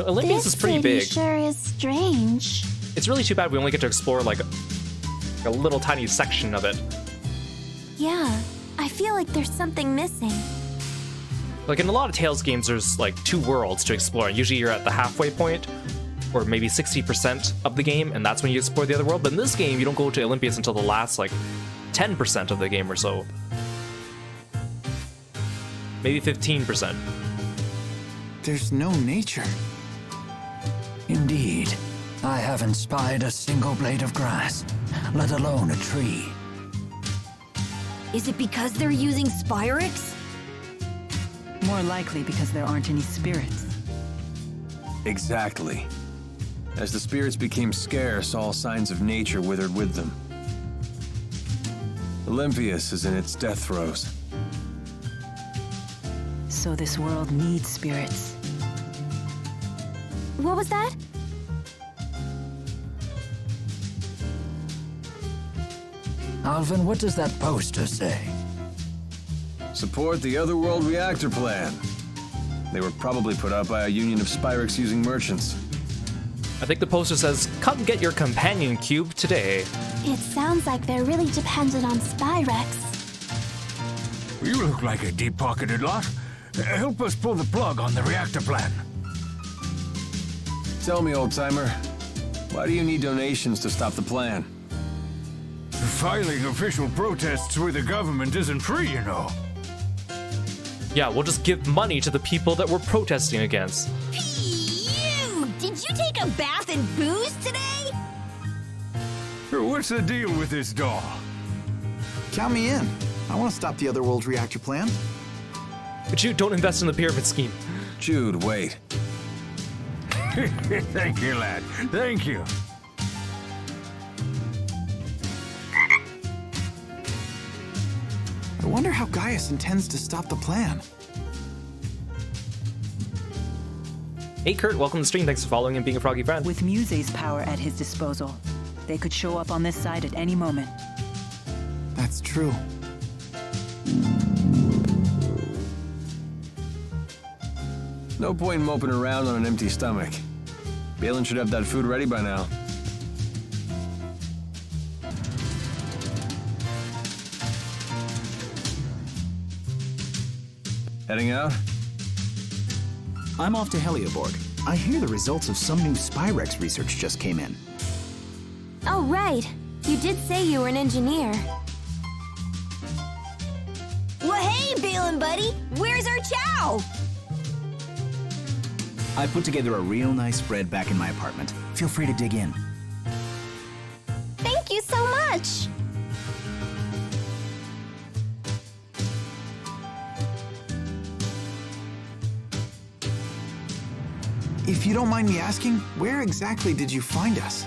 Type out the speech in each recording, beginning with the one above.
You know, Olympias is pretty big. This city sure is strange. It's really too bad we only get to explore like a little tiny section of it. Yeah, I feel like there's something missing. Like in a lot of Tales games, there's like 2 worlds to explore. Usually you're at the halfway point, or maybe 60% of the game, and that's when you explore the other world. But in this game, you don't go to Olympias until the last like 10% of the game or so. Maybe 15%. There's no nature. Indeed. I haven't spied a single blade of grass, let alone a tree. Is it because they're using Spyrix? More likely because there aren't any spirits. Exactly. As the spirits became scarce, all signs of nature withered with them. Olympias is in its death throes. So this world needs spirits. What was that? Alvin, what does that poster say? Support the Otherworld reactor plan. They were probably put out by a union of Spyrix-using merchants. I think the poster says, "Come get your companion cube today." It sounds like they're really dependent on Spyrex. You look like a deep-pocketed lot. Help us pull the plug on the reactor plan. Tell me, old-timer, why do you need donations to stop the plan? Filing official protests with the government isn't free, you know. Yeah, we'll just give money to the people that we're protesting against. Phew! Did you take a bath in booze today? What's the deal with this doll? Count me in. I want to stop the Otherworld reactor plan. But you don't invest in the pyramid scheme. Jude, wait. Thank you, lad. Thank you. I wonder how Gaius intends to stop the plan. Hey Kurt, welcome to the stream. Thanks for following and being a froggy friend. With Muse's power at his disposal, they could show up on this side at any moment. That's true. No point moping around on an empty stomach. Balin should have that food ready by now. Heading out? I'm off to Helioborg. I hear the results of some new Spyrex research just came in. Oh, right. You did say you were an engineer. Well, hey, Balin buddy, where's our chow? I put together a real nice spread back in my apartment. Feel free to dig in. Thank you so much. If you don't mind me asking, where exactly did you find us?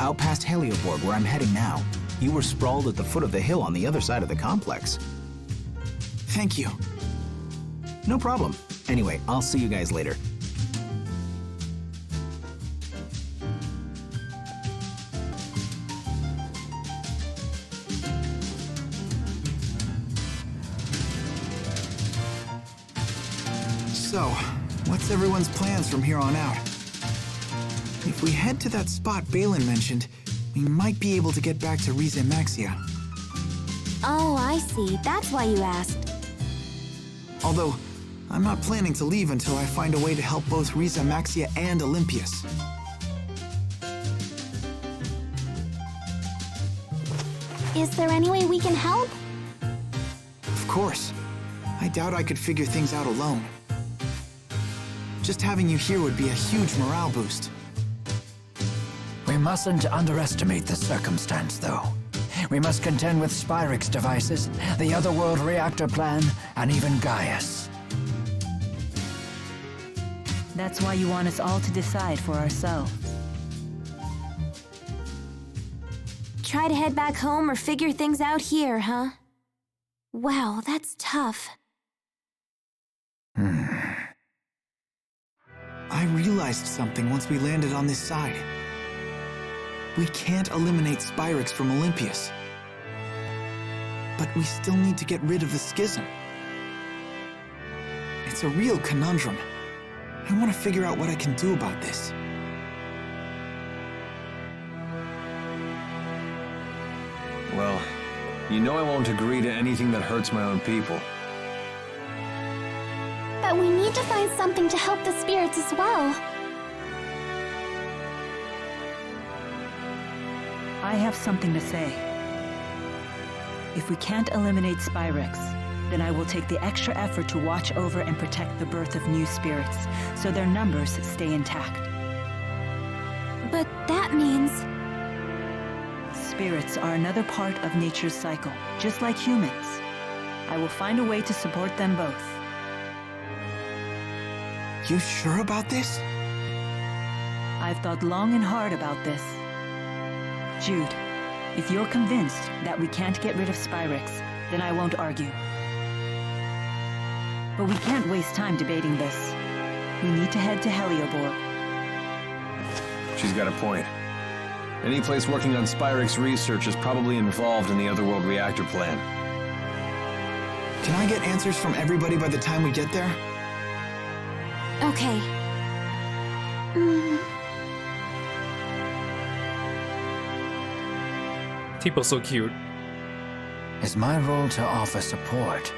Out past Helioborg, where I'm heading now. You were sprawled at the foot of the hill on the other side of the complex. Thank you. No problem. Anyway, I'll see you guys later. So, what's everyone's plans from here on out? If we head to that spot Balin mentioned, we might be able to get back to Rize Maxia. Oh, I see. That's why you asked. Although, I'm not planning to leave until I find a way to help both Rize Maxia and Olympias. Is there any way we can help? Of course. I doubt I could figure things out alone. Just having you here would be a huge morale boost. We mustn't underestimate the circumstance, though. We must contend with Spyrix devices, the Otherworld reactor plan, and even Gaius. That's why you want us all to decide for ourselves. Try to head back home or figure things out here, huh? Wow, that's tough. I realized something once we landed on this side. We can't eliminate Spyrix from Olympias. But we still need to get rid of the schism. It It's a real conundrum. I want to figure out what I can do about this. Well, you know I won't agree to anything that hurts my own people. But we need to find something to help the spirits as well. I have something to say. If we can't eliminate Spyrex, then I will take the extra effort to watch over and protect the birth of new spirits, so their numbers stay intact. But that means... Spirits are another part of nature's cycle, just like humans. I will find a way to support them both. You sure about this? I've thought long and hard about this. Jude, if you're convinced that we can't get rid of Spyrex, then I won't argue. But we can't waste time debating this. We need to head to Helioborg. She's got a point. Any place working on Spyrex research is probably involved in the Otherworld reactor plan. Can I get answers from everybody by the time we get there? Okay. Teepo's so cute. Is my role to offer support,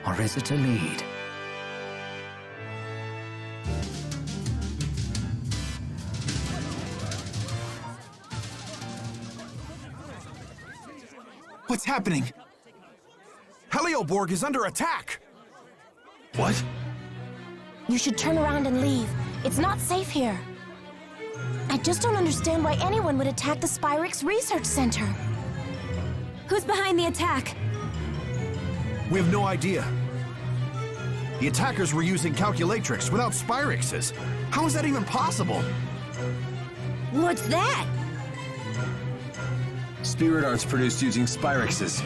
or is it to lead? What's happening? Helioborg is under attack! What? You should turn around and leave. It's not safe here. I just don't understand why anyone would attack the Spyrex Research Center. Who's behind the attack? We have no idea. The attackers were using calculatrix without Spyrexes. How is that even possible? What's that? Spirit arts produced using Spyrexes.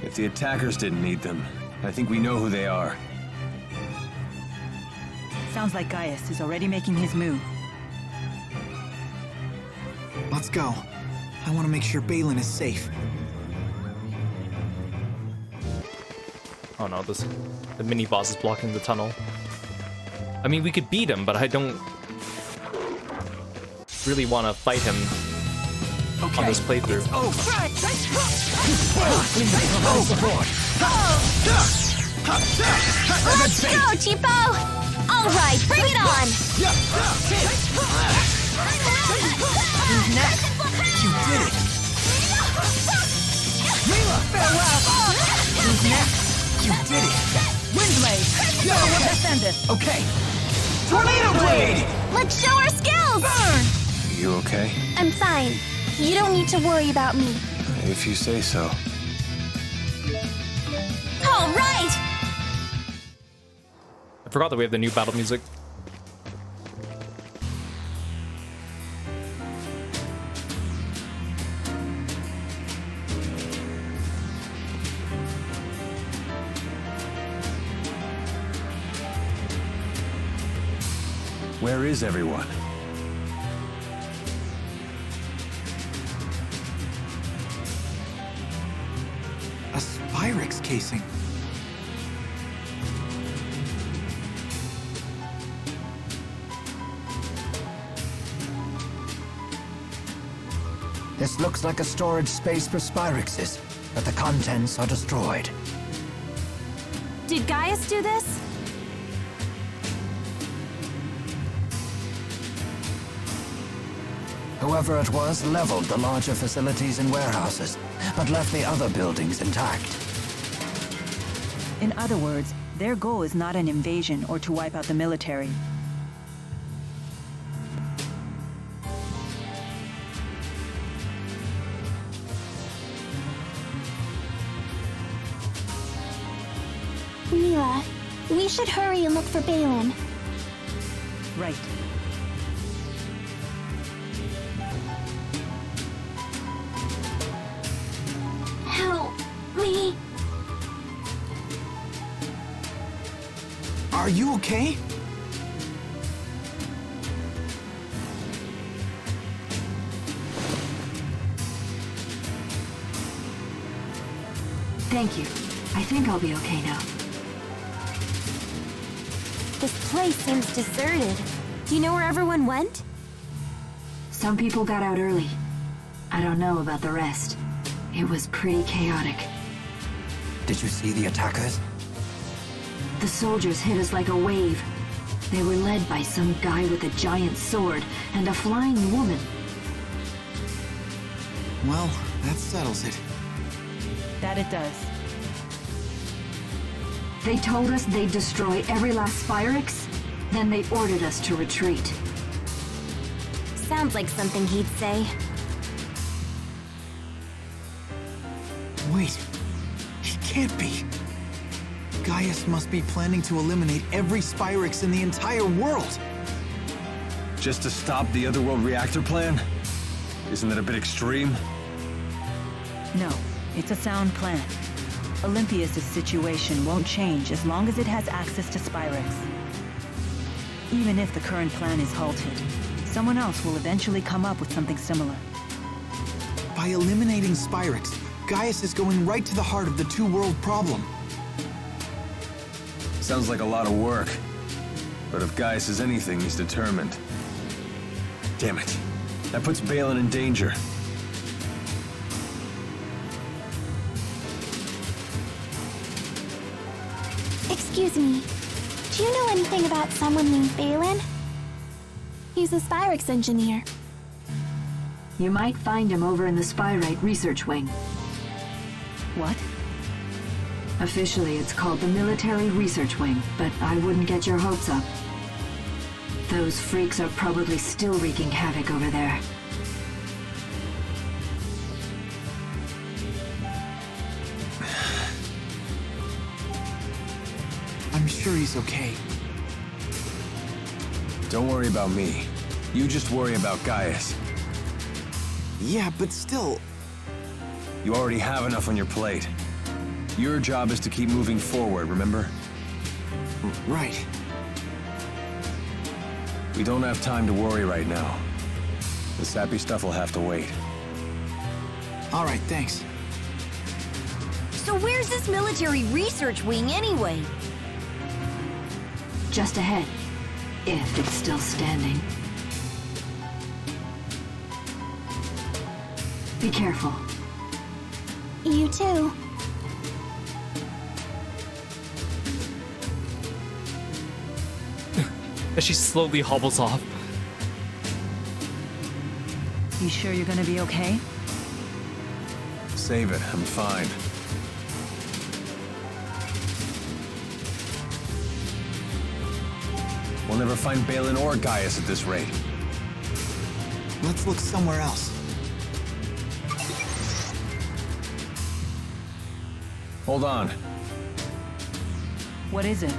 If the attackers didn't need them, I think we know who they are. Sounds like Gaius is already making his move. Let's go. I want to make sure Balin is safe. Oh no, the mini boss is blocking the tunnel. I mean, we could beat him, but I don't really want to fight him on this playthrough. Let's go, Tipo! Alright, bring it on! Who's next? You did it! Milla! Farewell! Who's next? You did it! Windblade! Yo, we'll defend this! Okay! Tornado Blade! Let's show our skills! Burn! You okay? I'm fine. You don't need to worry about me. If you say so. Alright! I forgot that we have the new battle music. Where is everyone? A Spyrex casing. This looks like a storage space for Spyrexes, but the contents are destroyed. Did Gaius do this? Whoever it was leveled the larger facilities and warehouses, but left the other buildings intact. In other words, their goal is not an invasion or to wipe out the military. Milla, we should hurry and look for Balin. Right. Help me. Are you okay? Thank you. I think I'll be okay now. This place seems deserted. Do you know where everyone went? Some people got out early. I don't know about the rest. It was pretty chaotic. Did you see the attackers? The soldiers hit us like a wave. They were led by some guy with a giant sword and a flying woman. Well, that settles it. That it does. They told us they'd destroy every last Spyrix, then they ordered us to retreat. Sounds like something he'd say. Wait. He can't be. Gaius must be planning to eliminate every Spyrix in the entire world. Just to stop the Otherworld reactor plan? Isn't that a bit extreme? No, it's a sound plan. Olympias' situation won't change as long as it has access to Spyrix. Even if the current plan is halted, someone else will eventually come up with something similar. By eliminating Spyrix, Gaius is going right to the heart of the two-world problem. Sounds like a lot of work. But if Gaius is anything, he's determined. Damn it. That puts Balin in danger. Excuse me. Do you know anything about someone named Balin? He's a Spyrix engineer. You might find him over in the Spyrite research wing. What? Officially, it's called the Military Research Wing, but I wouldn't get your hopes up. Those freaks are probably still wreaking havoc over there. I'm sure he's okay. Don't worry about me. You just worry about Gaius. Yeah, but still... You already have enough on your plate. Your job is to keep moving forward, remember? Right. We don't have time to worry right now. The sappy stuff will have to wait. All right, thanks. So where's this military research wing anyway? Just ahead, if it's still standing. Be careful. You too. As she slowly hobbles off. You sure you're gonna be okay? Save it, I'm fine. We'll never find Balin or Gaius at this rate. Let's look somewhere else. Hold on. What is it?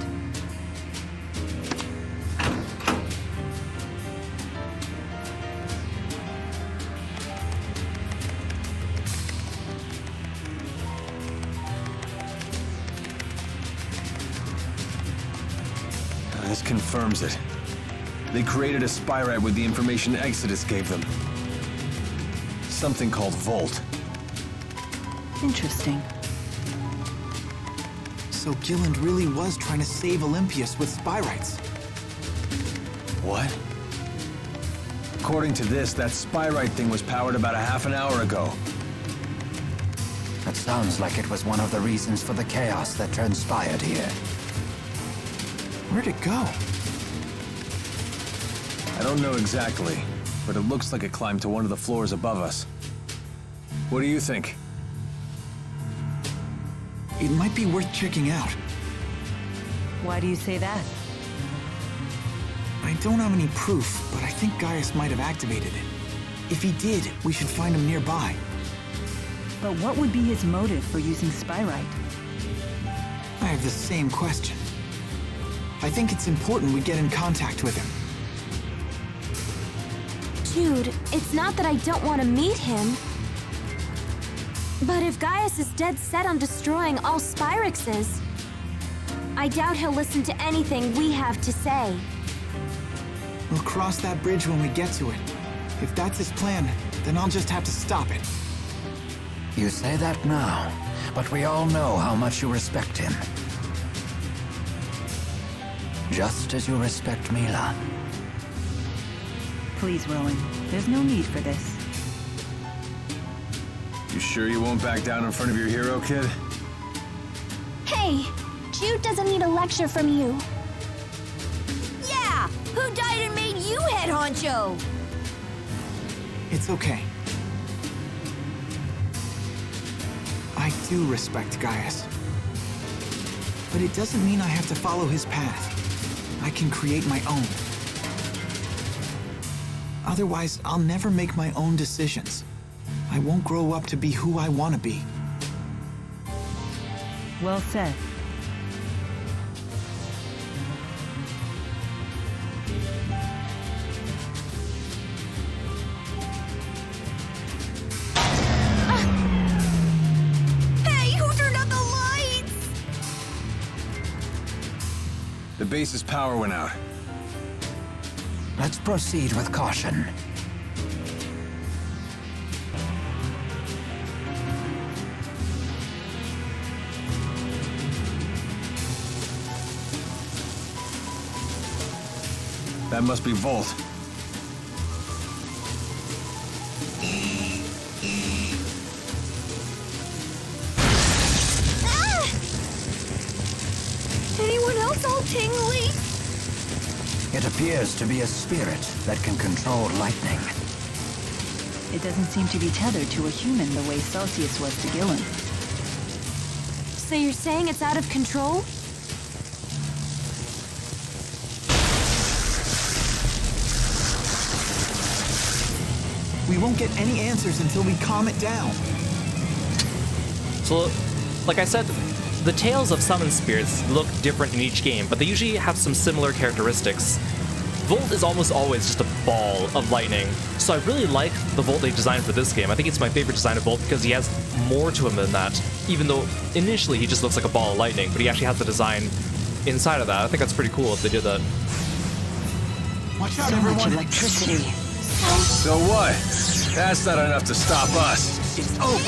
This confirms it. They created a Spyrite with the information Exodus gave them. Something called Volt. Interesting. So Gilland really was trying to save Olympias with Spyrites. What? According to this, that Spyrite thing was powered about a half an hour ago. That sounds like it was one of the reasons for the chaos that transpired here. Where'd it go? I don't know exactly, but it looks like it climbed to one of the floors above us. What do you think? It might be worth checking out. Why do you say that? I don't have any proof, but I think Gaius might have activated it. If he did, we should find him nearby. But what would be his motive for using Spyrite? I have the same question. I think it's important we get in contact with him. Jude, it's not that I don't want to meet him. But if Gaius is dead set on destroying all Spyrixes, I doubt he'll listen to anything we have to say. We'll cross that bridge when we get to it. If that's his plan, then I'll just have to stop it. You say that now, but we all know how much you respect him. Just as you respect Milla. Please, Rowan. There's no need for this. You sure you won't back down in front of your hero, kid? Hey, Jude doesn't need a lecture from you. Yeah! Who died and made you head honcho? It's okay. I do respect Gaius. But it doesn't mean I have to follow his path. I can create my own. Otherwise, I'll never make my own decisions. I won't grow up to be who I want to be. Well said. Hey, who turned out the lights? The base's power went out. Let's proceed with caution. That must be Volt. Anyone else all tingly? It appears to be a spirit that can control lightning. It doesn't seem to be tethered to a human the way Celsius was to Gillen. So you're saying it's out of control? We won't get any answers until we calm it down. So, like I said, the Tales of Summon Spirits look different in each game, but they usually have some similar characteristics. Volt is almost always just a ball of lightning, so I really like the Volt they designed for this game. I think it's my favorite design of Volt because he has more to him than that, even though initially he just looks like a ball of lightning, but he actually has the design inside of that. I think that's pretty cool if they did that. Watch out, So everyone! much electricity. So what? That's not enough to stop us. It's over!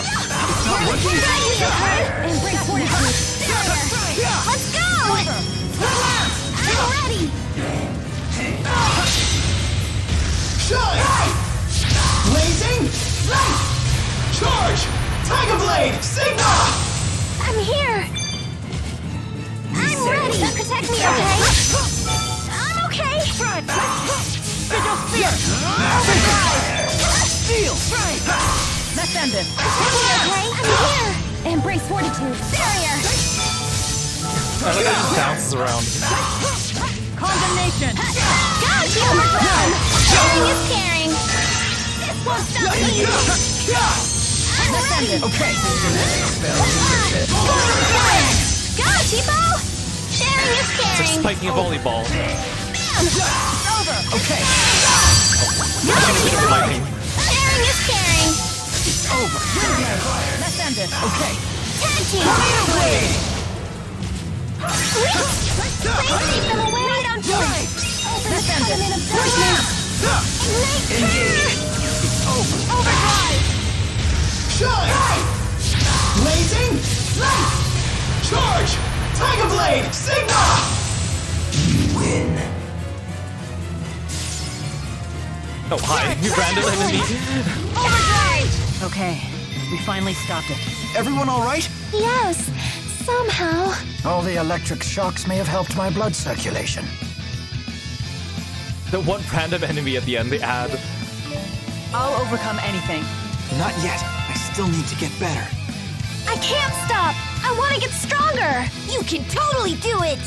Embrace fortitude. Let's go! I'm ready! Shine! Blazing! Light! Charge! Tiger Blade! Sigma! I'm here! I'm ready! Protect me, okay? I'm okay! Steel! Let's end this. Okay, I'm here! Embrace fortitude. Barrier! I like how it just bounces around. Condemnation! Got you! Sharing is caring! This won't stop me! I'm ready! Okay. Go, Chipo! Sharing is It's like caring! spiking a volleyball. Okay. Go, Lightning. Sharing is caring! Let's end this. Okay. Tag team! Please keep them away! Right on point! Open the covenant of darkness! Ignite! It's over. Overdrive! Shine! Blazing! Light! Charge! Tiger Blade! Sigma! You win. Oh, hi, you random enemy. Overdrive! Okay, we finally stopped it. Everyone all right? Yes, somehow. All the electric shocks may have helped my blood circulation. The one random enemy at the end they add. I'll overcome anything. Not yet. I still need to get better. I can't stop! I want to get stronger! You can totally do it!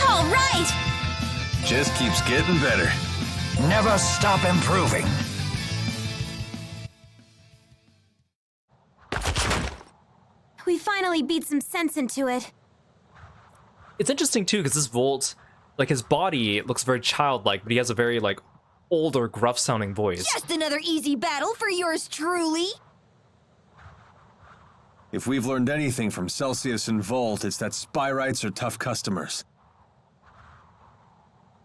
All right! Just keeps getting better. Never stop improving. We finally beat some sense into it. It's interesting too because this Volt, like his body looks very childlike, but he has a very like older, gruff-sounding voice. Just another easy battle for yours truly! If we've learned anything from Celsius and Volt, it's that Spyrites are tough customers.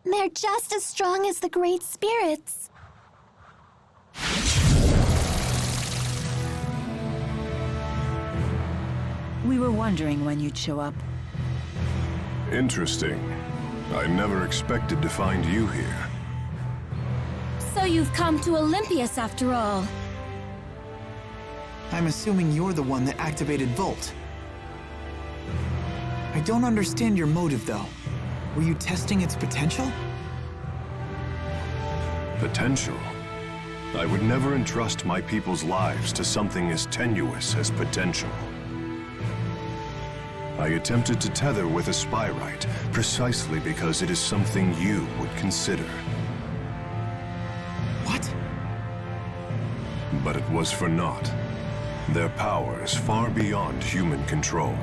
They're just as strong as the great spirits. We were wondering when you'd show up. Interesting. I never expected to find you here. So you've come to Olympias after all. I'm assuming you're the one that activated Volt. I don't understand your motive, though. Were you testing its potential? Potential? I would never entrust my people's lives to something as tenuous as potential. I attempted to tether with a Spyrite, precisely because it is something you would consider. What? But it was for naught. Their power is far beyond human control.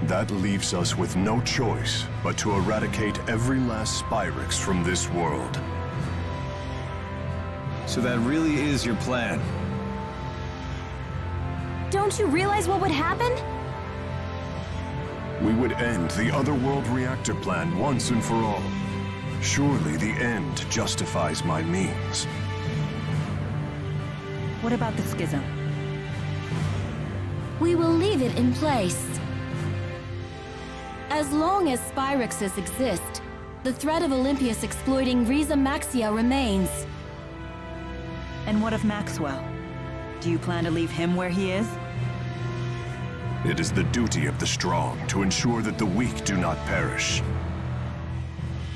That leaves us with no choice but to eradicate every last Spyrix from this world. So that really is your plan? Don't you realize what would happen? We would end the Otherworld reactor plan once and for all. Surely the end justifies my means. What about the schism? We will leave it in place. As long as Spyrixes exist, the threat of Olympias exploiting Riza Maxia remains. And what of Maxwell? Do you plan to leave him where he is? It is the duty of the strong to ensure that the weak do not perish.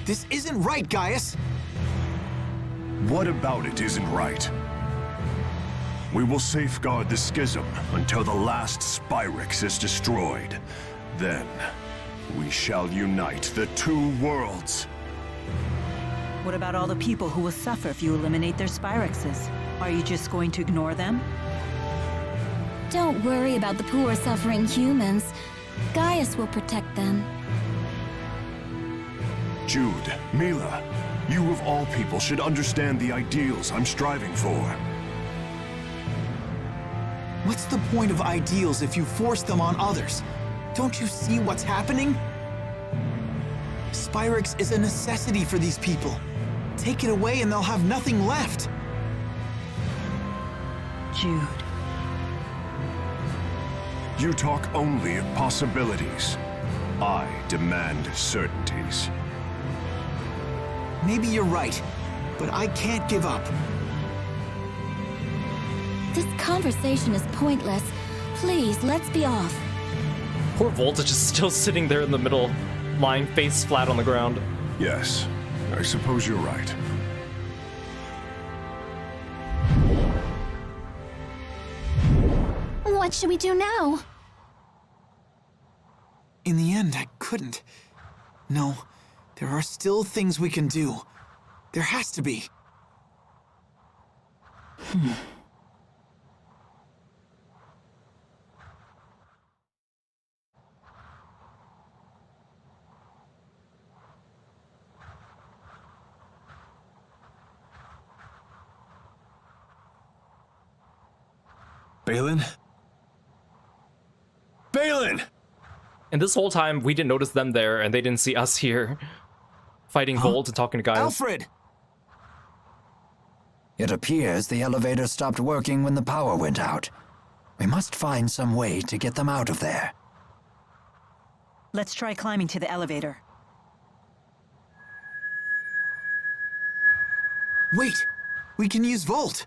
This isn't right, Gaius! What about it isn't right? We will safeguard the schism until the last Spyrix is destroyed. Then, we shall unite the two worlds. What about all the people who will suffer if you eliminate their Spyrixes? Are you just going to ignore them? Don't worry about the poor suffering humans. Gaius will protect them. Jude, Milla, you of all people should understand the ideals I'm striving for. What's the point of ideals if you force them on others? Don't you see what's happening? Spyrix is a necessity for these people. Take it away and they'll have nothing left. Jude. You talk only of possibilities. I demand certainties. Maybe you're right, but I can't give up. This conversation is pointless. Please, let's be off. Poor Voltage is still sitting there in the middle, lying face flat on the ground. Yes, I suppose you're right. What should we do now? In the end, I couldn't. No, there are still things we can do. There has to be. Balin? Balin! And this whole time, we didn't notice them there, and they didn't see us here, fighting Volt and talking to guys. Alfred! It appears the elevator stopped working when the power went out. We must find some way to get them out of there. Let's try climbing to the elevator. Wait! We can use Volt!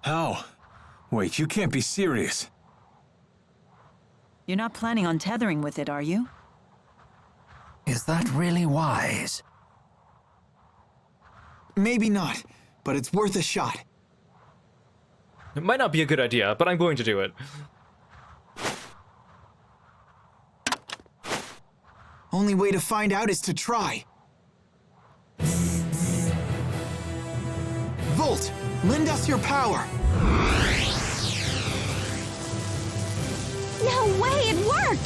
How? Wait, you can't be serious. You're not planning on tethering with it, are you? Is that really wise? Maybe not, but it's worth a shot. It might not be a good idea, but I'm going to do it. Only way to find out is to try. Volt, lend us your power. No way, it worked!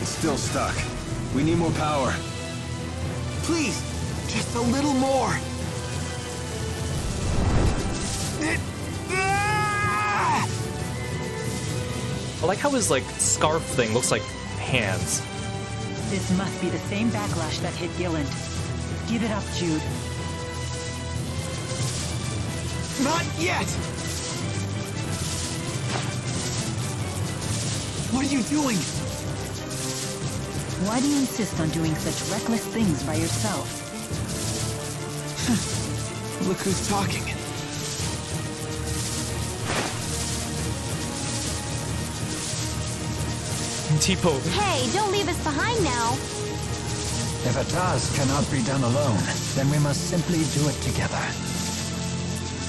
It's still stuck. We need more power. Please, just a little more. I like how his, like, scarf thing looks like hands. This must be the same backlash that hit Gilland. Give it up, Jude. Not yet! What are you doing? Why do you insist on doing such reckless things by yourself? Look who's talking. Tipo. Hey, don't leave us behind now. If a task cannot be done alone, then we must simply do it together.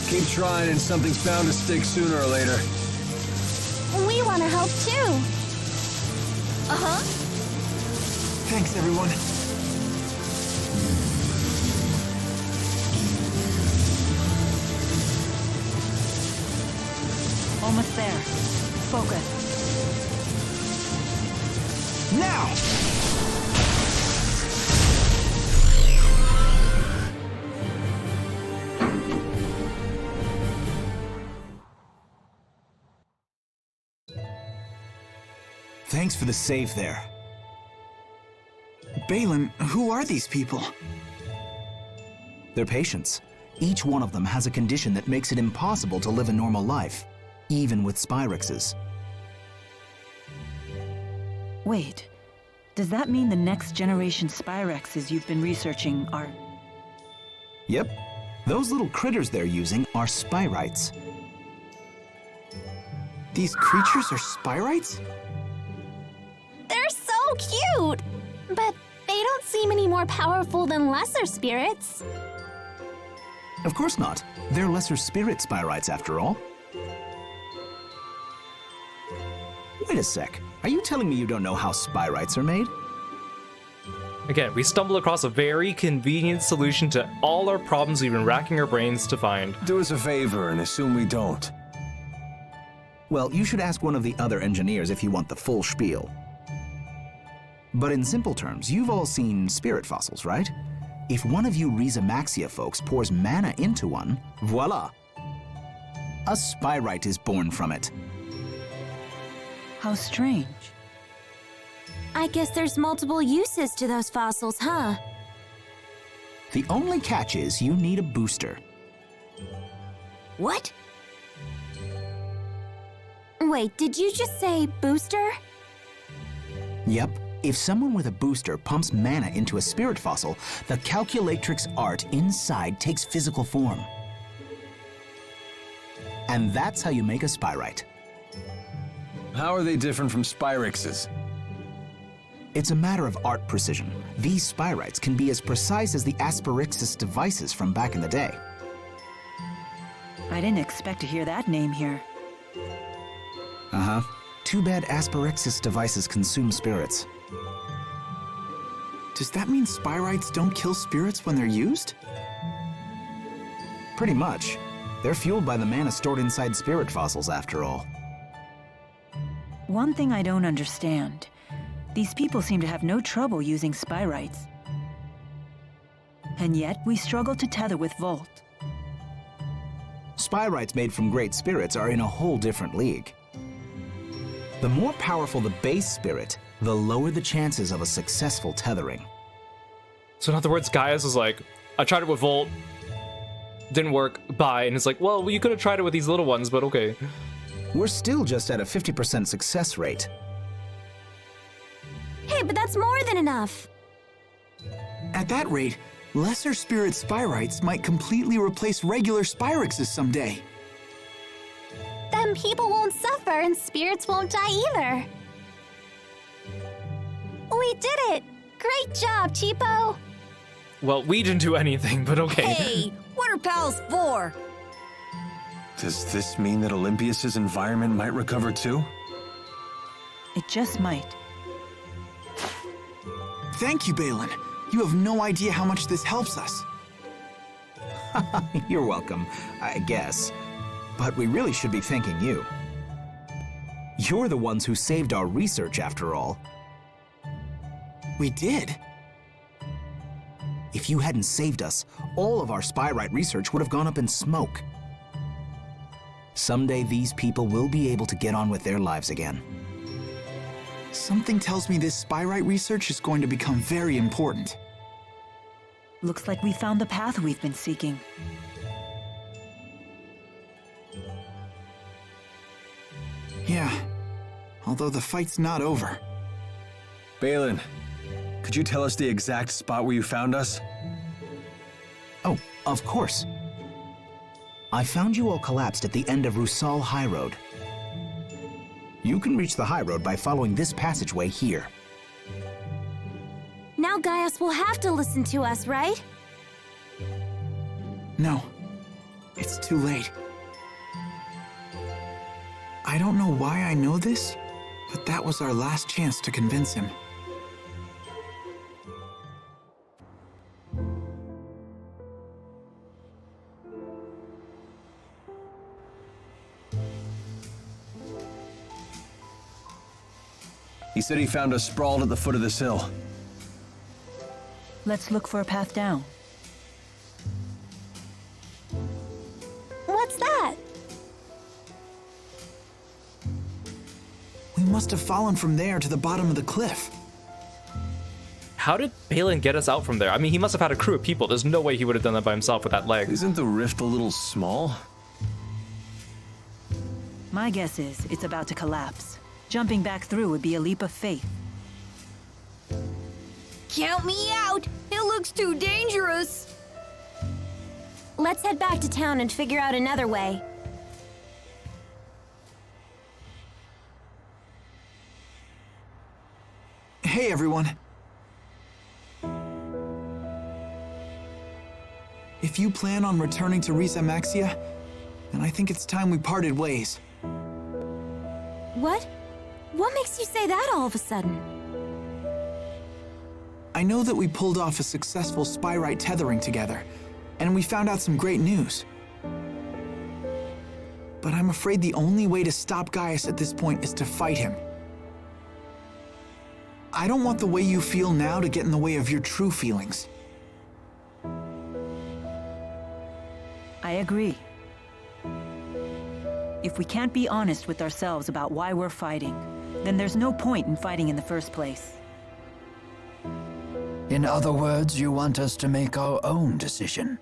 Keep trying and something's bound to stick sooner or later. We want to help too. Uh-huh. Thanks, everyone. Almost there. Focus. Now! Thanks for the save there. Balin, who are these people? They're patients. Each one of them has a condition that makes it impossible to live a normal life, even with Spyrexes. Wait, does that mean the next generation Spyrexes you've been researching are... Yep. Those little critters they're using are Spyrites. These creatures are Spyrites? They're so cute! But they don't seem any more powerful than lesser spirits. Of course not. They're lesser spirit Spyrites after all. Wait a sec. Are you telling me you don't know how Spyrites are made? Again, we stumble across a very convenient solution to all our problems we've been racking our brains to find. Do us a favor and assume we don't. Well, you should ask one of the other engineers if you want the full spiel. But in simple terms, you've all seen spirit fossils, right? If one of you Rizamaxia folks pours mana into one, voila! A Spyrite is born from it. How strange. I guess there's multiple uses to those fossils, huh? The only catch is you need a booster. What? Wait, did you just say booster? Yep. If someone with a booster pumps mana into a spirit fossil, the calculatrix art inside takes physical form. And that's how you make a Spyrite. How are they different from Spyrexes? It's a matter of art precision. These Spyrites can be as precise as the Asperixis devices from back in the day. I didn't expect to hear that name here. Uh-huh. Too bad Asperixis devices consume spirits. Does that mean Spyrites don't kill spirits when they're used? Pretty much. They're fueled by the mana stored inside spirit fossils, after all. One thing I don't understand. These people seem to have no trouble using Spyrites. And yet, we struggle to tether with Volt. Spyrites made from great spirits are in a whole different league. The more powerful the base spirit, the lower the chances of a successful tethering. So in other words, Gaius was like, I tried it with Volt, didn't work, bye. And it's like, well, you could have tried it with these little ones, but okay. We're still just at a 50% success rate. Hey, but that's more than enough. At that rate, lesser spirit Spyrites might completely replace regular Spyrexes someday. Then people won't suffer and spirits won't die either. We did it! Great job, Cheapo! Well, we didn't do anything, but okay. Hey, what are pals for? Does this mean that Olympias's environment might recover too? It just might. Thank you, Balin. You have no idea how much this helps us. You're welcome, I guess. But we really should be thanking you. You're the ones who saved our research, after all. We did? If you hadn't saved us, all of our Spyrite research would have gone up in smoke. Someday these people will be able to get on with their lives again. Something tells me this Spyrite research is going to become very important. Looks like we found the path we've been seeking. Yeah, although the fight's not over. Balin, could you tell us the exact spot where you found us? Oh, of course. I found you all collapsed at the end of Rusal High Road. You can reach the High Road by following this passageway here. Now Gaius will have to listen to us, right? No, it's too late. I don't know why I know this, but that was our last chance to convince him. He said he found us sprawled at the foot of this hill. Let's look for a path down. What's that? We must have fallen from there to the bottom of the cliff. How did Balin get us out from there? I mean, he must have had a crew of people. There's no way he would have done that by himself with that leg. Isn't the rift a little small? My guess is it's about to collapse. Jumping back through would be a leap of faith. Count me out! It looks too dangerous! Let's head back to town and figure out another way. Hey, everyone. If you plan on returning to Remaster, then I think it's time we parted ways. What? What makes you say that all of a sudden? I know that we pulled off a successful Spyrite tethering together, and we found out some great news. But I'm afraid the only way to stop Gaius at this point is to fight him. I don't want the way you feel now to get in the way of your true feelings. I agree. If we can't be honest with ourselves about why we're fighting, then there's no point in fighting in the first place. In other words, you want us to make our own decision.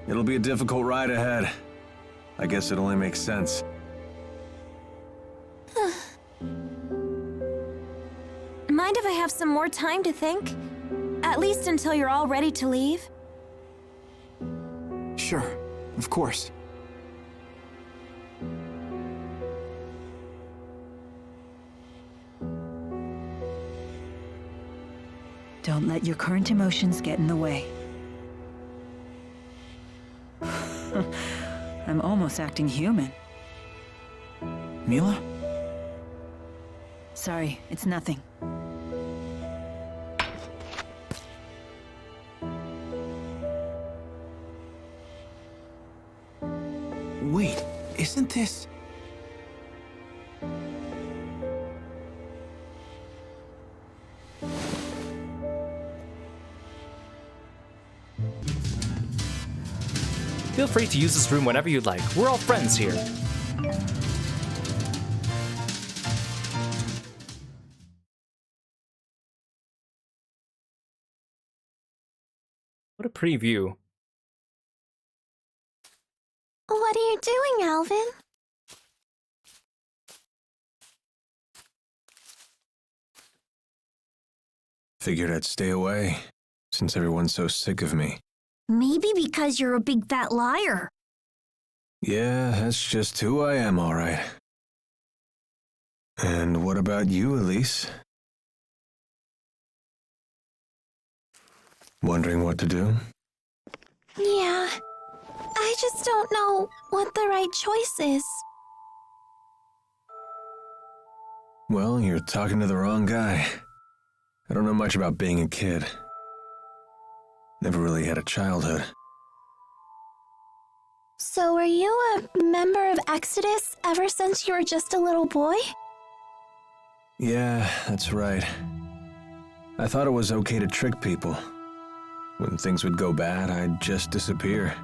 It'll be a difficult ride ahead. I guess it only makes sense. Mind if I have some more time to think? At least until you're all ready to leave? Sure, of course. Don't let your current emotions get in the way. I'm almost acting human. Milla? Sorry, it's nothing. Wait, isn't this... Feel free to use this room whenever you'd like. We're all friends here. What a pretty view. What are you doing, Alvin? Figured I'd stay away, since everyone's so sick of me. Maybe because you're a big fat liar. Yeah, that's just who I am, all right. And what about you, Elise? Wondering what to do? Yeah, I just don't know what the right choice is. Well, you're talking to the wrong guy. I don't know much about being a kid. Never really had a childhood. So were you a member of Exodus ever since you were just a little boy? Yeah, that's right. I thought it was okay to trick people. When things would go bad, I'd just disappear.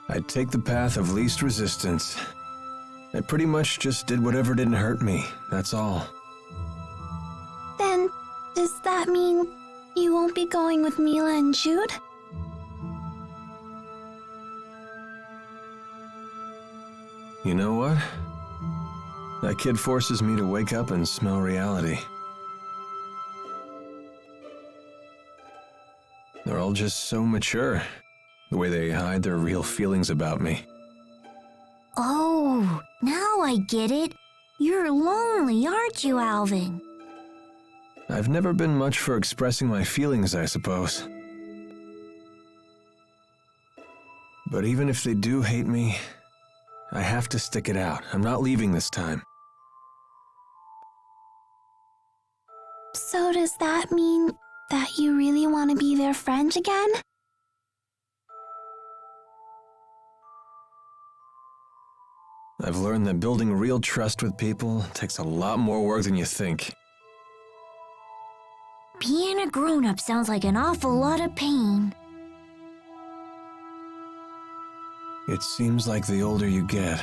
I'd take the path of least resistance. I pretty much just did whatever didn't hurt me, that's all. Then, does that mean you won't be going with Milla and Jude? You know what? That kid forces me to wake up and smell reality. They're all just so mature, the way they hide their real feelings about me. Oh, now I get it. You're lonely, aren't you, Alvin? I've never been much for expressing my feelings, I suppose. But even if they do hate me, I have to stick it out. I'm not leaving this time. So does that mean that you really want to be their friend again? I've learned that building real trust with people takes a lot more work than you think. Being a grown-up sounds like an awful lot of pain. It seems like the older you get,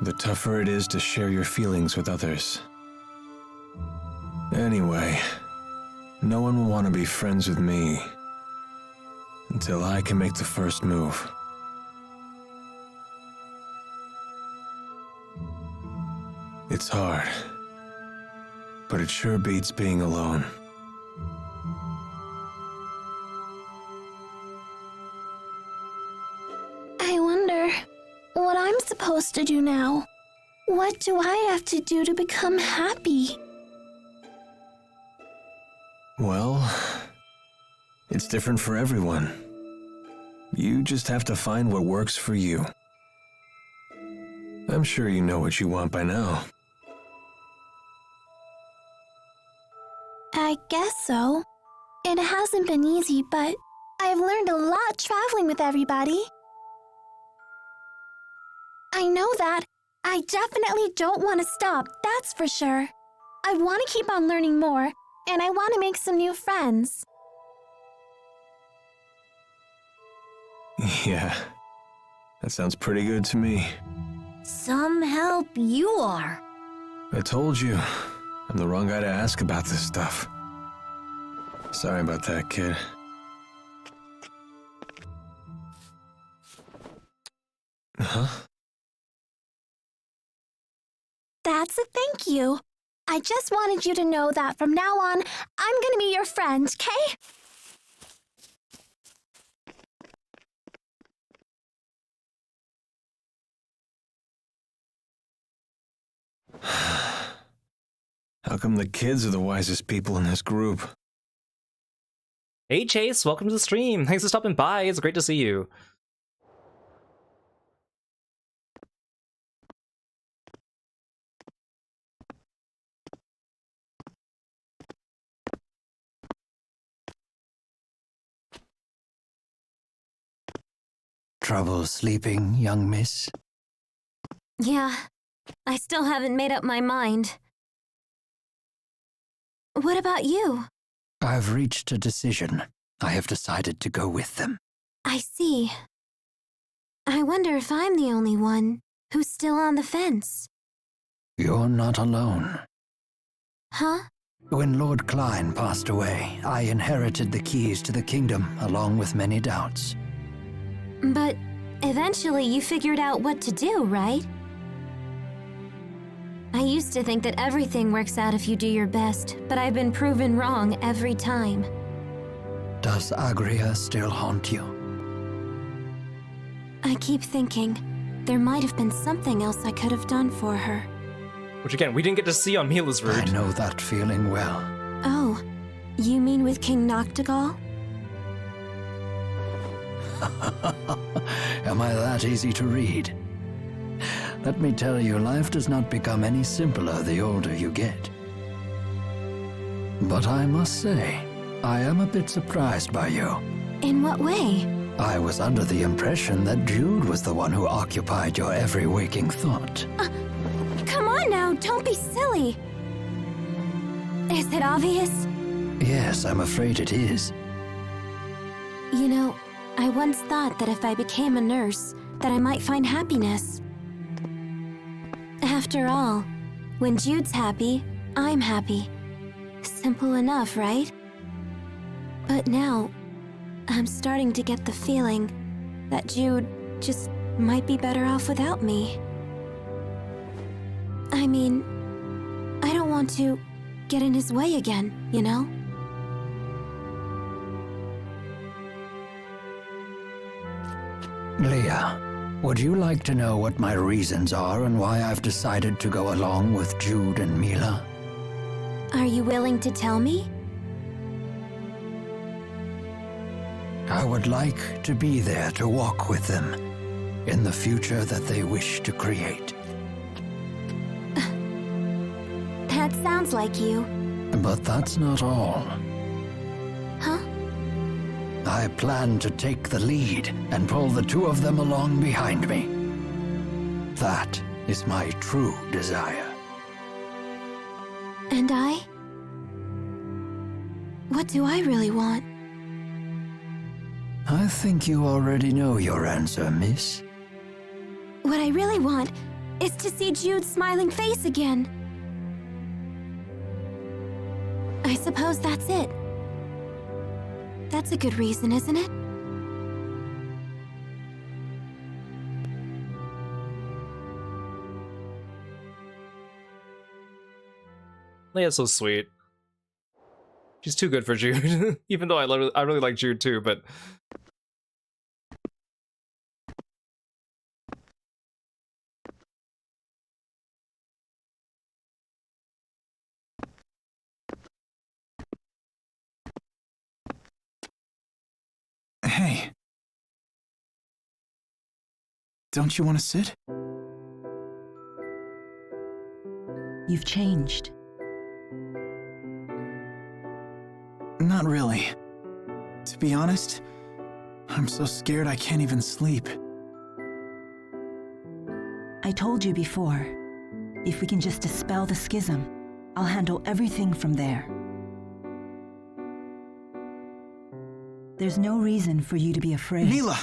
the tougher it is to share your feelings with others. Anyway, no one will want to be friends with me until I can make the first move. It's hard, but it sure beats being alone. I wonder what I'm supposed to do now. What do I have to do to become happy? Well, it's different for everyone. You just have to find what works for you. I'm sure you know what you want by now. I guess so. It hasn't been easy, but I've learned a lot traveling with everybody. I know that. I definitely don't want to stop, that's for sure. I want to keep on learning more, and I want to make some new friends. Yeah, that sounds pretty good to me. Some help you are. I told you, I'm the wrong guy to ask about this stuff. Sorry about that, kid. Huh? That's a thank you. I just wanted you to know that from now on, I'm gonna be your friend, okay? How come the kids are the wisest people in this group? Hey Chase, welcome to the stream. Thanks for stopping by. It's great to see you. Trouble sleeping, young miss? Yeah, I still haven't made up my mind. What about you? I've reached a decision. I have decided to go with them. I see. I wonder if I'm the only one who's still on the fence. You're not alone. Huh? When Lord Klein passed away, I inherited the keys to the kingdom, along with many doubts. But eventually you figured out what to do, right? I used to think that everything works out if you do your best, but I've been proven wrong every time. Does Agria still haunt you? I keep thinking there might have been something else I could have done for her. Which again, we didn't get to see on Milla's route. I know that feeling well. Oh, you mean with King Noctigal? Am I that easy to read? Let me tell you, life does not become any simpler the older you get. But I must say, I am a bit surprised by you. In what way? I was under the impression that Jude was the one who occupied your every waking thought. Come on now, don't be silly. Is it obvious? Yes, I'm afraid it is. You know, I once thought that if I became a nurse, that I might find happiness. After all, when Jude's happy, I'm happy. Simple enough, right? But now, I'm starting to get the feeling that Jude just might be better off without me. I mean, I don't want to get in his way again, you know? Leah, would you like to know what my reasons are and why I've decided to go along with Jude and Milla? Are you willing to tell me? I would like to be there to walk with them in the future that they wish to create. That sounds like you. But that's not all. Huh? I plan to take the lead and pull the two of them along behind me. That is my true desire. And I? What do I really want? I think you already know your answer, miss. What I really want is to see Jude's smiling face again. I suppose that's it. That's a good reason, isn't it? Leia's so sweet. She's too good for Jude, even though I really like Jude too, but... Hey. Don't you want to sit? You've changed. Not really. To be honest, I'm so scared I can't even sleep. I told you before, if we can just dispel the schism, I'll handle everything from there. There's no reason for you to be afraid. Milla!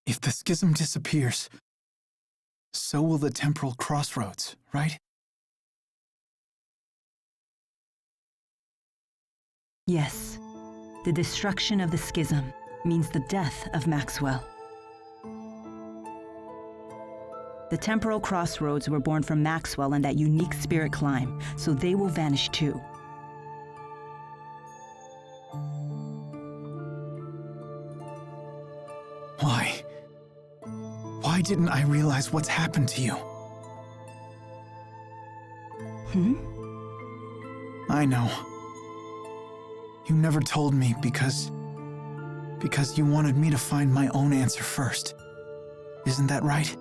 If the schism disappears, so will the temporal crossroads, right? Yes. The destruction of the schism means the death of Maxwell. The temporal crossroads were born from Maxwell and that unique spirit climb, so they will vanish too. Why? Why didn't I realize what's happened to you? I know. You never told me because you wanted me to find my own answer first. Isn't that right?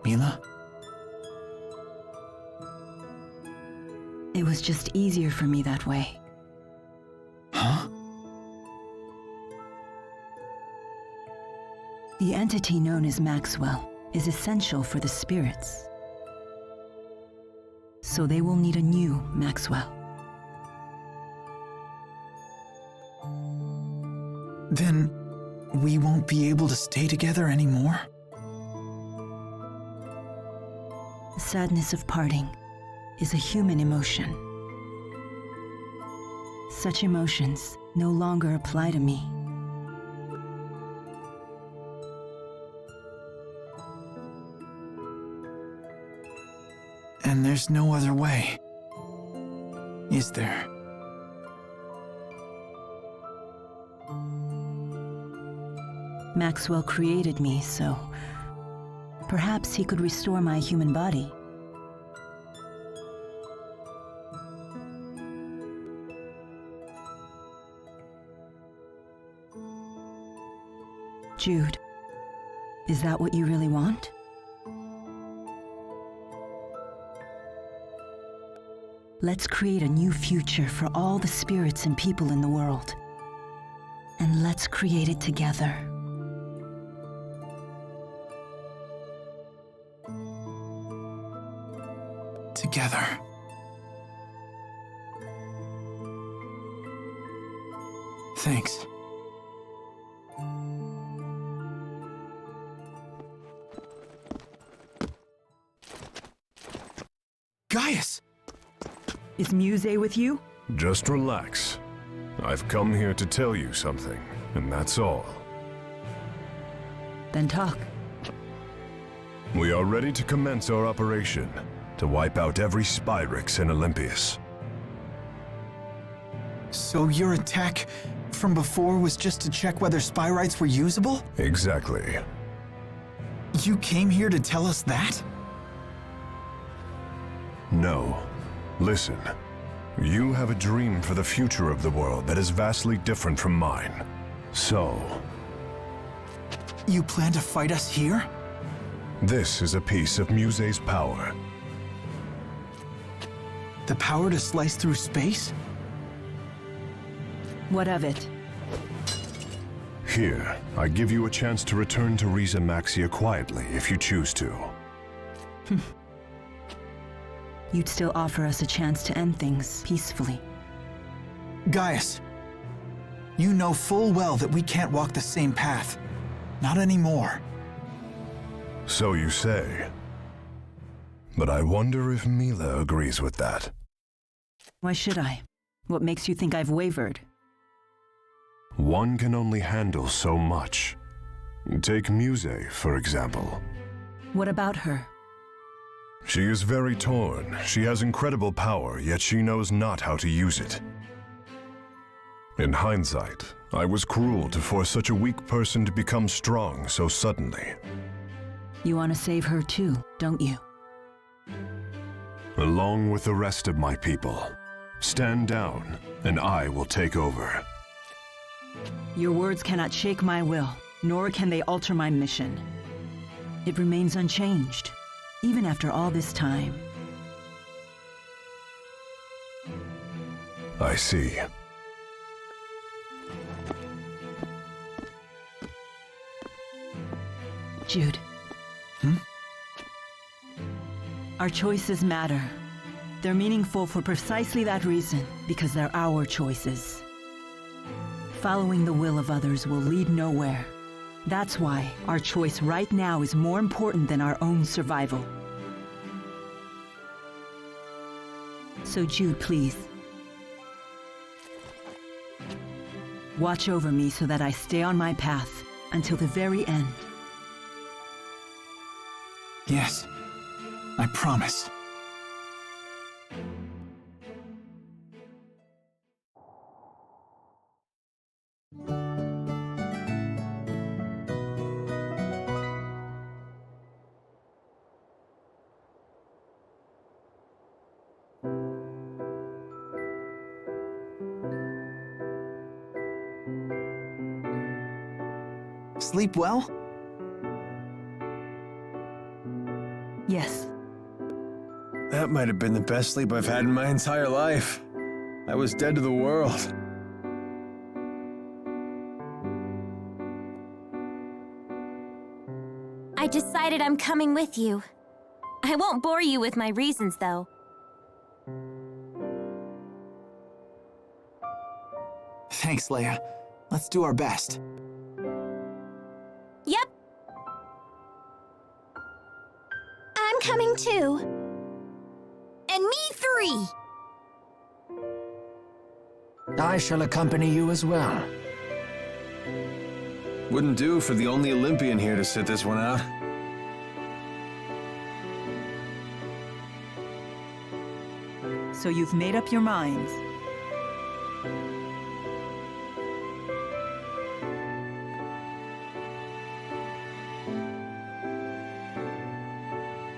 Milla? It was just easier for me that way. Huh? The entity known as Maxwell is essential for the spirits. So they will need a new Maxwell. Then we won't be able to stay together anymore? The sadness of parting is a human emotion. Such emotions no longer apply to me. And there's no other way, is there? Maxwell created me, so perhaps he could restore my human body. Jude, is that what you really want? Let's create a new future for all the spirits and people in the world. And let's create it together. Together. Thanks. Is Muse with you? Just relax. I've come here to tell you something, and that's all. Then talk. We are ready to commence our operation to wipe out every Spyrix in Olympias. So your attack from before was just to check whether Spyrites were usable? Exactly. You came here to tell us that? No. Listen. You have a dream for the future of the world that is vastly different from mine. So... You plan to fight us here? This is a piece of Muse's power. The power to slice through space? What of it? Here, I give you a chance to return to Riza Maxia quietly if you choose to. You'd still offer us a chance to end things peacefully. Gaius, you know full well that we can't walk the same path. Not anymore. So you say. But I wonder if Milla agrees with that. Why should I? What makes you think I've wavered? One can only handle so much. Take Muse, for example. What about her? She is very torn. She has incredible power, yet she knows not how to use it. In hindsight, I was cruel to force such a weak person to become strong so suddenly. You want to save her too, don't you? Along with the rest of my people. Stand down, and I will take over. Your words cannot shake my will, nor can they alter my mission. It remains unchanged, even after all this time. I see. Jude. Our choices matter. They're meaningful for precisely that reason, because they're our choices. Following the will of others will lead nowhere. That's why our choice right now is more important than our own survival. So Jude, please. Watch over me so that I stay on my path until the very end. Yes, I promise. Sleep well? Yes. That might have been the best sleep I've had in my entire life. I was dead to the world. I decided I'm coming with you. I won't bore you with my reasons, though. Thanks, Leia. Let's do our best. Yep. I'm coming too. And me 3! I shall accompany you as well. Wouldn't do for the only Olympian here to sit this one out. So you've made up your minds.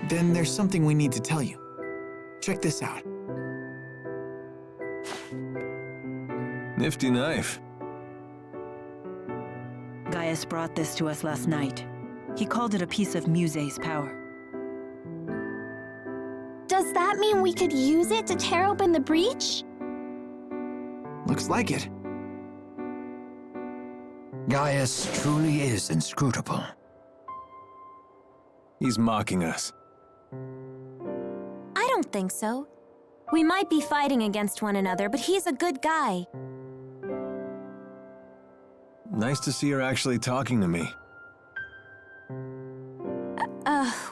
Then there's something we need to tell you. Check this out. Nifty knife. Gaius brought this to us last night. He called it a piece of Muse's power. Does that mean we could use it to tear open the breach? Looks like it. Gaius truly is inscrutable. He's mocking us. I don't think so. We might be fighting against one another, but he's a good guy. Nice to see her actually talking to me.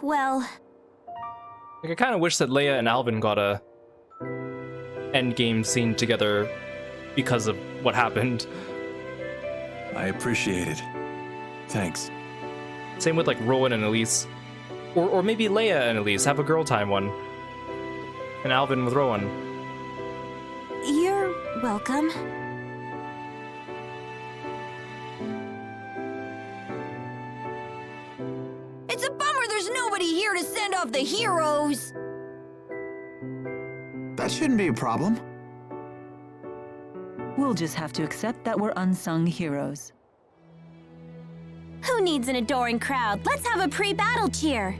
Well... Like, I kind of wish that Leia and Alvin got a end game scene together because of what happened. I appreciate it. Thanks. Same with like Rowan and Elise. Or maybe Leia and Elise have a girl time one. And Alvin with Rowan. You're welcome. It's a bummer there's nobody here to send off the heroes. That shouldn't be a problem. We'll just have to accept that we're unsung heroes. Who needs an adoring crowd? Let's have a pre-battle cheer.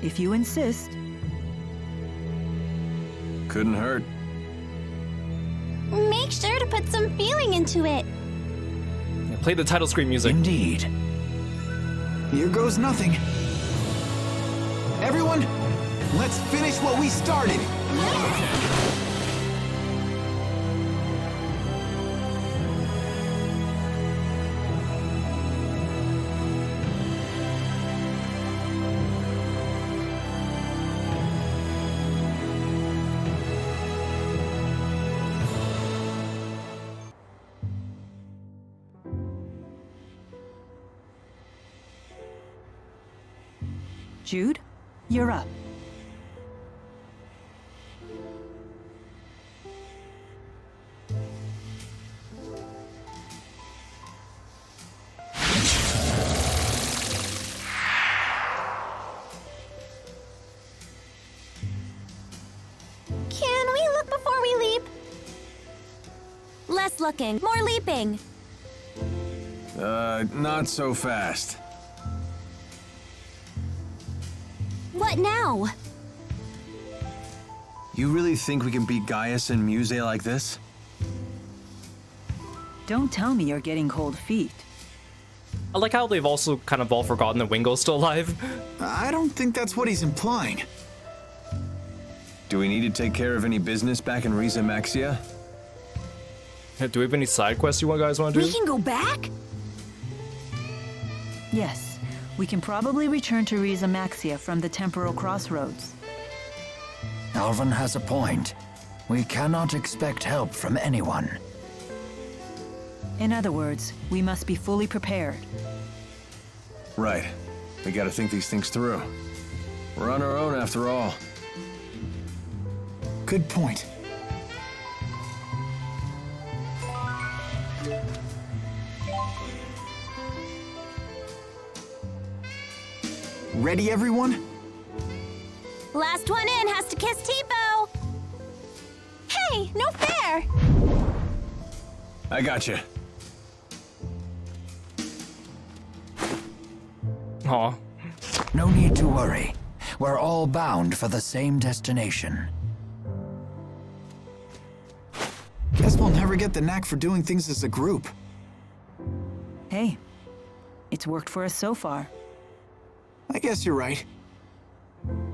If you insist. Couldn't hurt. Make sure to put some feeling into it. Yeah, play the title screen music. Indeed. Here goes nothing. Everyone, let's finish what we started. Jude, you're up. Can we look before we leap? Less looking, more leaping. Not so fast. What now? You really think we can beat Gaius and Muse like this? Don't tell me you're getting cold feet. I like how they've also kind of all forgotten that Wingo's still alive. I don't think that's what he's implying. Do we need to take care of any business back in Riza Maxia? Do we have any side quests you guys want to do? We can go back? Yes. We can probably return to Riza Maxia from the temporal crossroads. Alvin has a point. We cannot expect help from anyone. In other words, we must be fully prepared. Right. We gotta think these things through. We're on our own after all. Good point. Ready, everyone? Last one in has to kiss Tipo. Hey, no fair. I gotcha. Aw. No need to worry. We're all bound for the same destination. Guess we'll never get the knack for doing things as a group. Hey, it's worked for us so far. I guess you're right.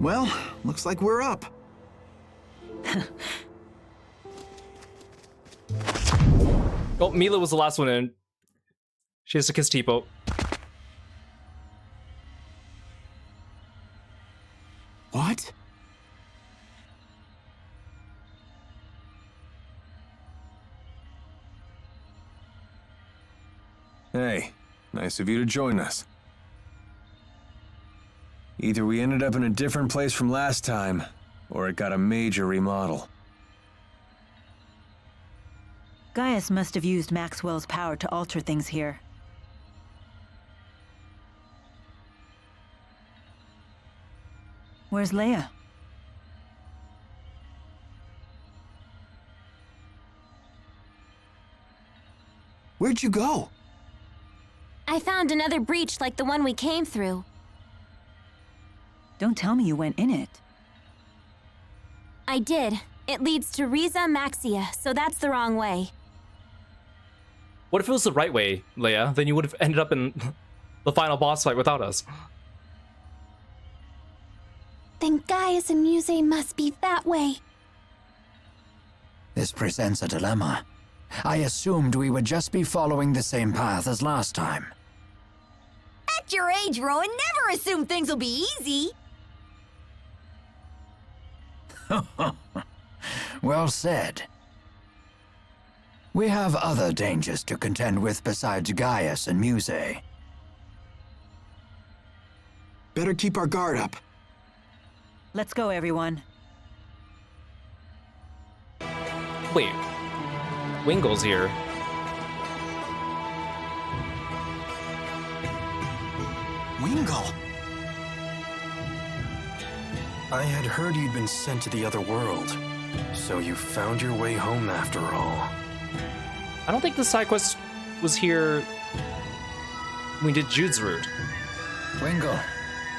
Well, looks like we're up. Oh, Milla was the last one in. She has to kiss Tipo. What? Hey, nice of you to join us. Either we ended up in a different place from last time, or it got a major remodel. Gaius must have used Maxwell's power to alter things here. Where's Leia? Where'd you go? I found another breach like the one we came through. Don't tell me you went in it. I did. It leads to Riza Maxia, so that's the wrong way. What if it was the right way, Leia? Then you would have ended up in the final boss fight without us. Then Gaius and Muse must be that way. This presents a dilemma. I assumed we would just be following the same path as last time. At your age, Rowan, never assume things will be easy. Well said. We have other dangers to contend with besides Gaius and Muse. Better keep our guard up. Let's go, everyone. Wait. Wingle's here. Wingle? I had heard you'd been sent to the other world, so you found your way home after all. I don't think the side quest was here when we did Jude's route. Wingle,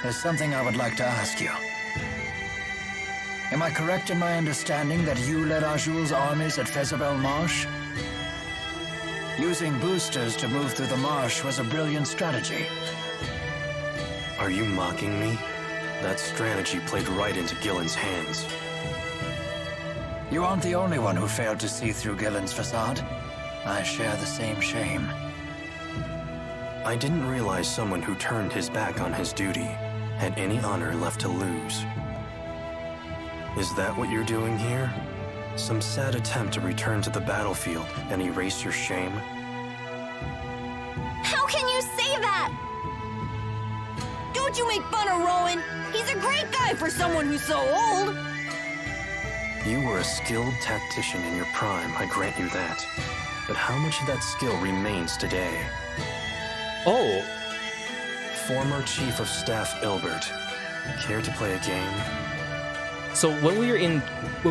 there's something I would like to ask you. Am I correct in my understanding that you led Ajul's armies at Fezabel Marsh? Using boosters to move through the marsh was a brilliant strategy. Are you mocking me? That strategy played right into Gillen's hands. You aren't the only one who failed to see through Gillen's facade. I share the same shame. I didn't realize someone who turned his back on his duty had any honor left to lose. Is that what you're doing here? Some sad attempt to return to the battlefield and erase your shame? How can you say that? Don't you make fun of Rowan? He's a great guy for someone who's so old. You were a skilled tactician in your prime, I grant you that. But how much of that skill remains today? Oh. Former Chief of Staff Ilbert. Care to play a game? So when we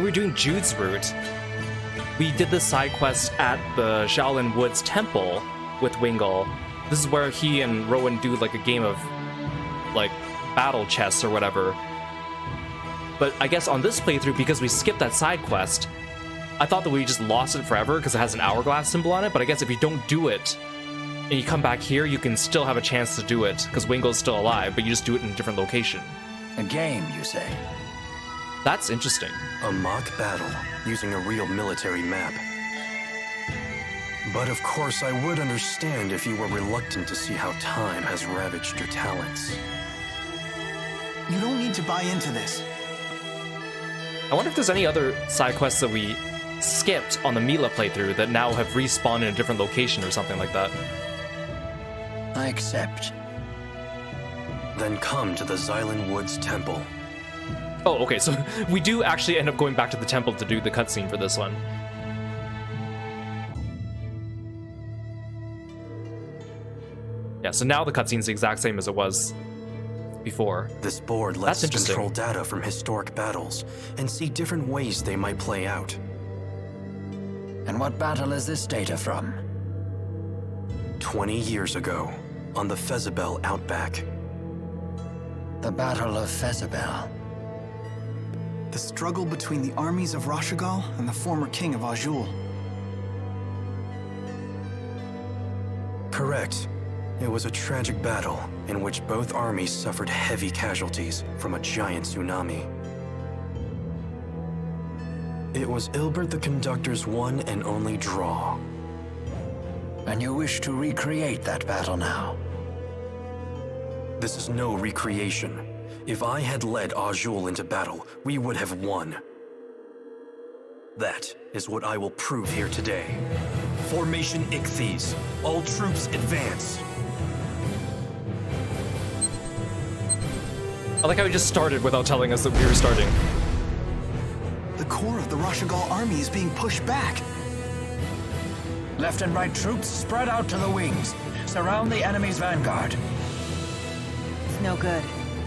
were doing Jude's route, we did the side quest at the Shaolin Woods Temple with Wingle. This is where he and Rowan do like a game of like battle chess or whatever. But I guess on this playthrough, because we skipped that side quest, I thought that we just lost it forever because it has an hourglass symbol on it. But I guess if you don't do it and you come back here, you can still have a chance to do it because Wingle's still alive, but you just do it in a different location. A game, you say? That's interesting. A mock battle using a real military map. But of course I would understand if you were reluctant to see how time has ravaged your talents. You don't need to buy into this. I wonder if there's any other side quests that we skipped on the Milla playthrough that now have respawned in a different location or something like that. I accept. Then come to the Xillia Woods Temple. Oh, okay, so we do actually end up going back to the temple to do the cutscene for this one. Yeah, so now the cutscene's the exact same as it was before. This board lets us control data from historic battles and see different ways they might play out. And what battle is this data from? 20 years ago, on the Fezabel Outback. The Battle of Fezabel. The struggle between the armies of Rashigal and the former king of Azul. Correct. It was a tragic battle in which both armies suffered heavy casualties from a giant tsunami. It was Ilbert the Conductor's one and only draw. And you wish to recreate that battle now? This is no recreation. If I had led Azul into battle, we would have won. That is what I will prove here today. Formation Ichthyes. All troops advance. I like how we just started without telling us that we were starting. The core of the Rashigal army is being pushed back. Left and right troops spread out to the wings. Surround the enemy's vanguard. It's no good.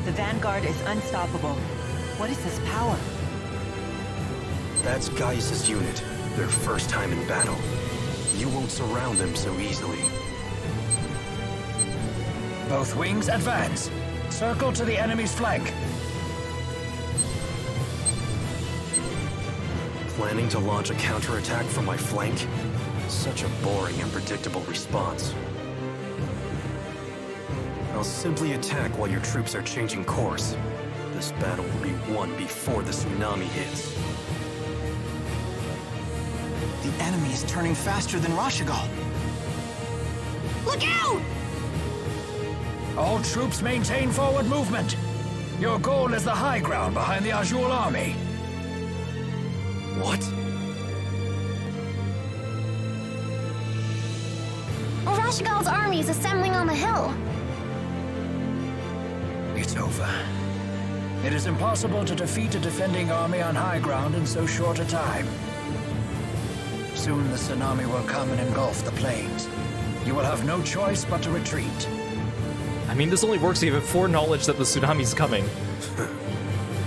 The vanguard is unstoppable. What is this power? That's Gaius' unit. Their first time in battle. You won't surround them so easily. Both wings advance. Circle to the enemy's flank. Planning to launch a counterattack from my flank? Such a boring and predictable response. I'll simply attack while your troops are changing course. This battle will be won before the tsunami hits. The enemy is turning faster than Rashigal. Look out! All troops maintain forward movement. Your goal is the high ground behind the Azul army. What? Rashigal's army is assembling on the hill. It's over. It is impossible to defeat a defending army on high ground in so short a time. Soon the tsunami will come and engulf the plains. You will have no choice but to retreat. I mean, this only works if you have foreknowledge that the tsunami's coming.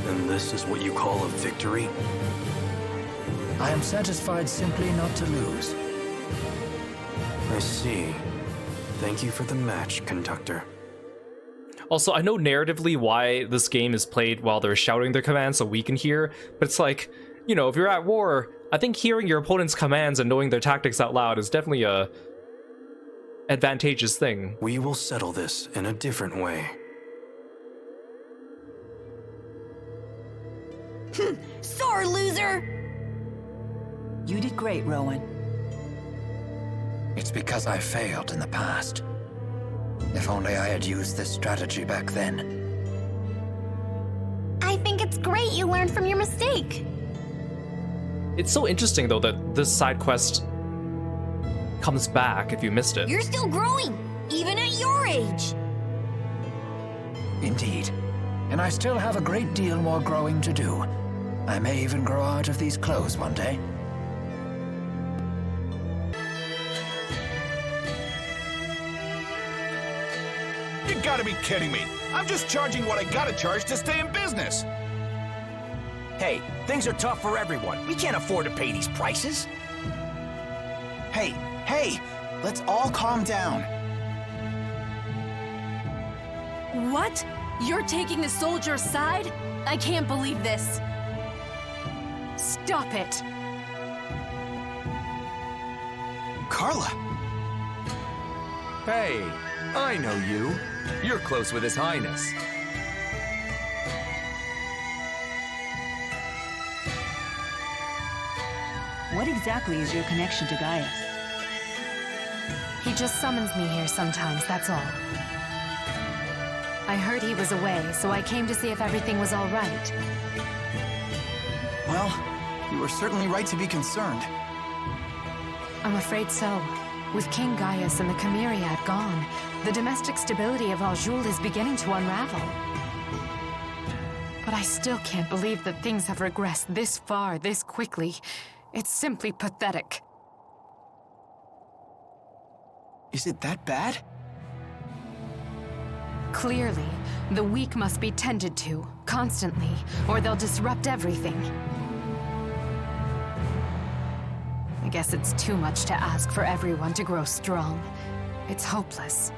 And this is what you call a victory? I am satisfied simply not to lose. I see. Thank you for the match, conductor. Also, I know narratively why this game is played while they're shouting their commands so we can hear, but it's like, you know, if you're at war, I think hearing your opponent's commands and knowing their tactics out loud is definitely a advantageous thing. We will settle this in a different way. Sore loser! You did great, Rowan. It's because I failed in the past. If only I had used this strategy back then. I think it's great you learned from your mistake. It's so interesting, though, that this side quest comes back if you missed it. You're still growing, even at your age. Indeed. And I still have a great deal more growing to do. I may even grow out of these clothes one day. You gotta be kidding me. I'm just charging what I gotta charge to stay in business. Hey, things are tough for everyone. We can't afford to pay these prices. Hey, let's all calm down. What? You're taking the soldier's side? I can't believe this. Stop it. Carla! Hey, I know you. You're close with His Highness. What exactly is your connection to Gaius? He just summons me here sometimes, that's all. I heard he was away, so I came to see if everything was all right. Well, you were certainly right to be concerned. I'm afraid so. With King Gaius and the Chimeriad gone, the domestic stability of Aljul is beginning to unravel. But I still can't believe that things have regressed this far, this quickly. It's simply pathetic. Is it that bad? Clearly, the weak must be tended to, constantly, or they'll disrupt everything. I guess it's too much to ask for everyone to grow strong. It's hopeless.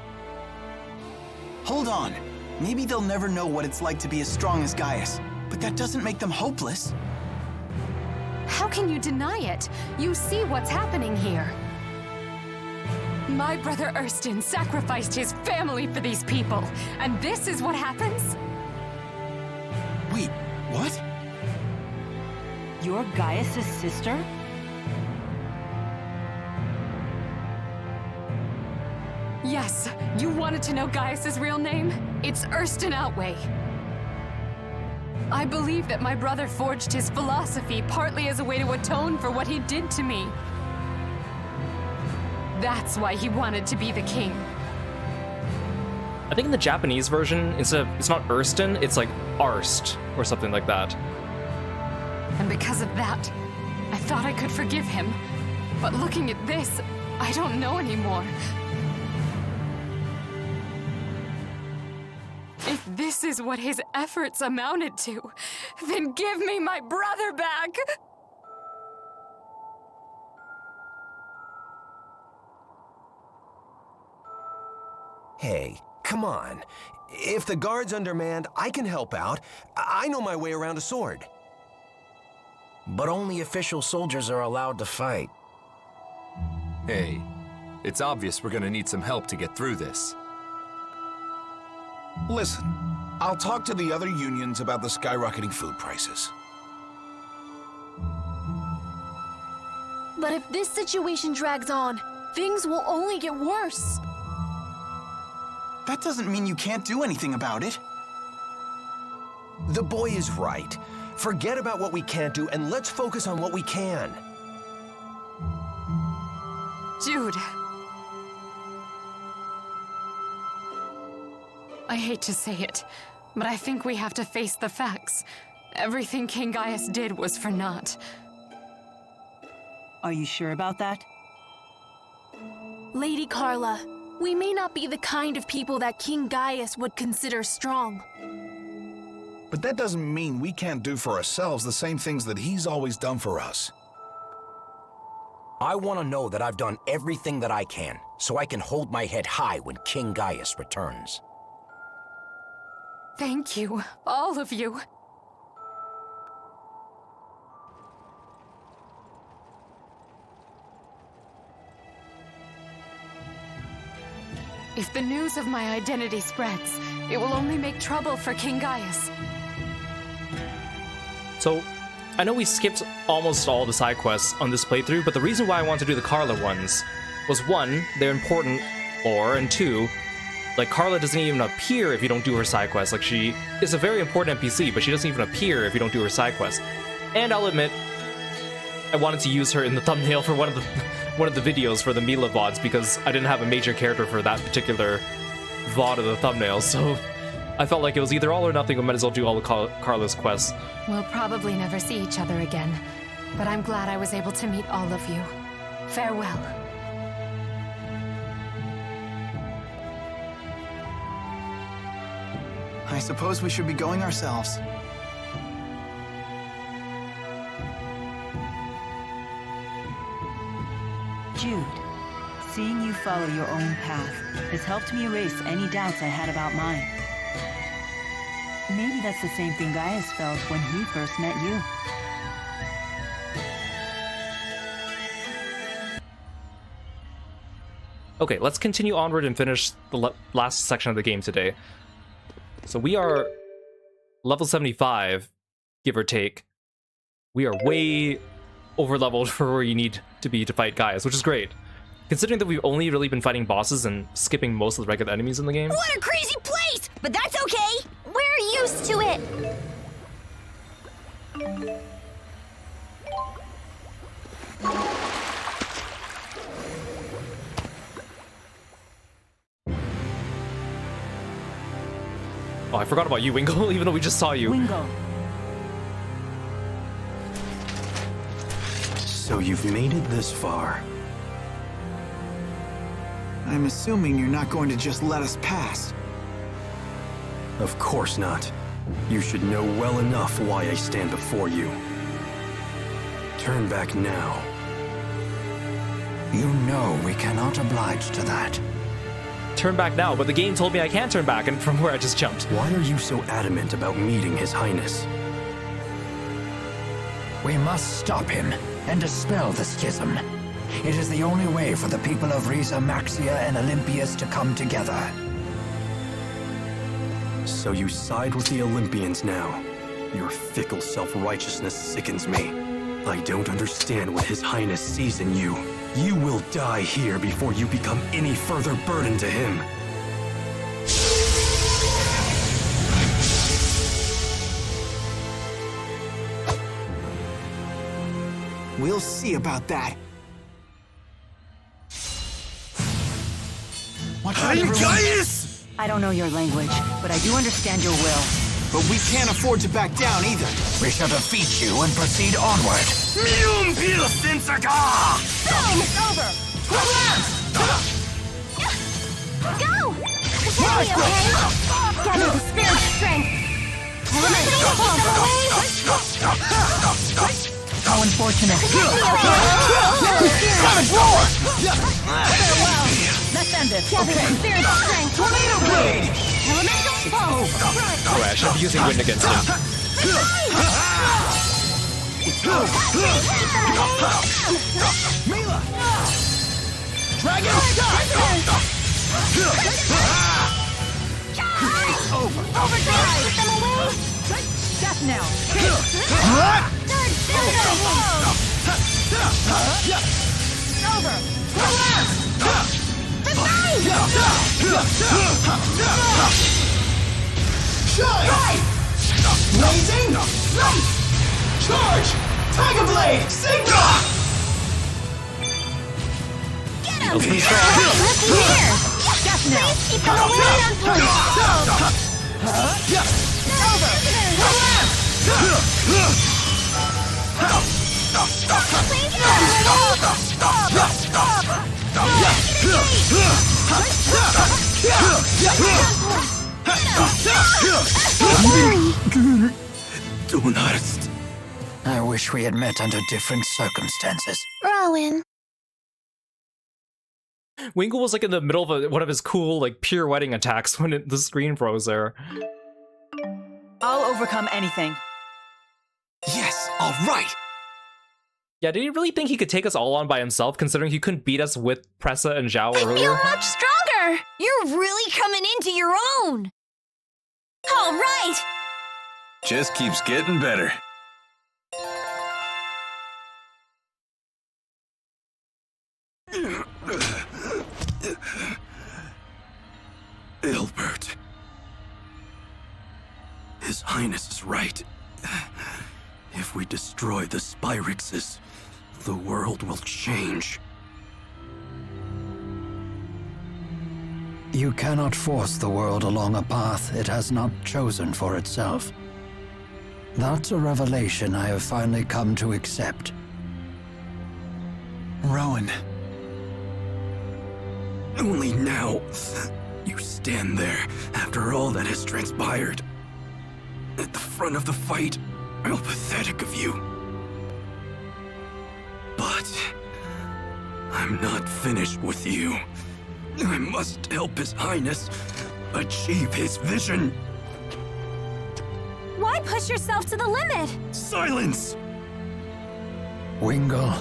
Hold on. Maybe they'll never know what it's like to be as strong as Gaius, but that doesn't make them hopeless. How can you deny it? You see what's happening here. My brother Erston sacrificed his family for these people, and this is what happens? Wait, what? You're Gaius' sister? Yes, you wanted to know Gaius' real name? It's Erston Outway. I believe that my brother forged his philosophy partly as a way to atone for what he did to me. That's why he wanted to be the king. I think in the Japanese version, it's not Erston, it's like Arst, or something like that. And because of that, I thought I could forgive him. But looking at this, I don't know anymore. If this is what his efforts amounted to, then give me my brother back! Hey, come on. If the guard's undermanned, I can help out. I know my way around a sword. But only official soldiers are allowed to fight. Hey, it's obvious we're gonna need some help to get through this. Listen, I'll talk to the other unions about the skyrocketing food prices. But if this situation drags on, things will only get worse. That doesn't mean you can't do anything about it. The boy is right. Forget about what we can't do and let's focus on what we can. Jude. I hate to say it, but I think we have to face the facts. Everything King Gaius did was for naught. Are you sure about that? Lady Carla, we may not be the kind of people that King Gaius would consider strong. But that doesn't mean we can't do for ourselves the same things that he's always done for us. I want to know that I've done everything that I can, so I can hold my head high when King Gaius returns. Thank you, all of you. If the news of my identity spreads, it will only make trouble for King Gaius. So, I know we skipped almost all the side quests on this playthrough, but the reason why I wanted to do the Carla ones was, one, they're important lore, and two, like, Carla doesn't even appear if you don't do her side quests. Like, she is a very important NPC, but she doesn't even appear if you don't do her side quests. And I'll admit, I wanted to use her in the thumbnail for one of the videos for the Milla VODs because I didn't have a major character for that particular VOD of the thumbnail, so I felt like it was either all or nothing. We might as well do all the Carla's quests. We'll probably never see each other again, but I'm glad I was able to meet all of you. Farewell. I suppose we should be going ourselves. Jude, seeing you follow your own path has helped me erase any doubts I had about mine. Maybe that's the same thing Gaius felt when he first met you. Okay, let's continue onward and finish the last section of the game today. So we are level 75, give or take. We are way over-leveled for where you need to be to fight Gaius, which is great. Considering that we've only really been fighting bosses and skipping most of the regular enemies in the game. What a crazy place! But that's okay! We're used to it! Oh, I forgot about you, Wingo, even though we just saw you. Wingo. So you've made it this far. I'm assuming you're not going to just let us pass. Of course not. You should know well enough why I stand before you. Turn back now. You know we cannot oblige to that. Turn back now, but the game told me I can't turn back, and from where I just jumped. Why are you so adamant about meeting His Highness? We must stop him and dispel the schism. It is the only way for the people of Riza Maxia and Olympias to come together. So you side with the Olympians now. Your fickle self-righteousness sickens me. I don't understand what His Highness sees in you. You will die here before you become any further burden to him. We'll see about that. Watch out, everyone. I don't know your language, but I do understand your will. But we can't afford to back down either. We shall defeat you and proceed onward. Boom! It's over! Go! Carry, okay? Gather the spirit strength! How unfortunate. Farewell! Let's end this. Gather the spirit strength! Tornado blade! Elemental pulse! Oh, I should be using wind against him. Milla! Dragon! Overdrive! Get them away! Death now! Over! Shine! Blazing! Light! Charge! Tiger Blade! Signal! Get him! Let's be strong. Listen here! Death now! Please keep him away on point! I wish we had met under different circumstances. Rowan. Wingle was like in the middle of one of his cool like pirouetting attacks when the screen froze there. I'll overcome anything. Yes, all right. Yeah, did he really think he could take us all on by himself, considering he couldn't beat us with Pressa and Zhao I earlier? feel much stronger! You're really coming into your own! All right! Just keeps getting better. Ilbert. His Highness is right. If we destroy the Spyrixes, the world will change. You cannot force the world along a path it has not chosen for itself. That's a revelation I have finally come to accept. Rowan. Only now you stand there after all that has transpired. At the front of the fight. How pathetic of you. But I'm not finished with you. I must help His Highness achieve his vision. Why push yourself to the limit? Silence! Wingle,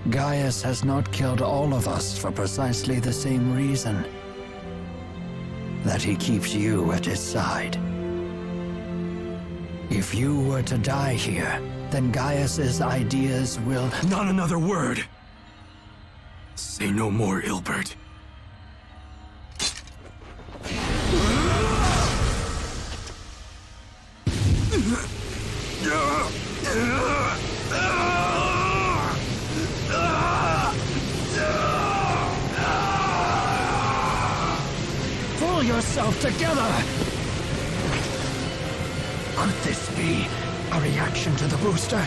Gaius has not killed all of us for precisely the same reason. That he keeps you at his side. If you were to die here, then Gaius's ideas will— Not another word! Say no more, Ilbert. Pull yourself together! Could this be a reaction to the booster?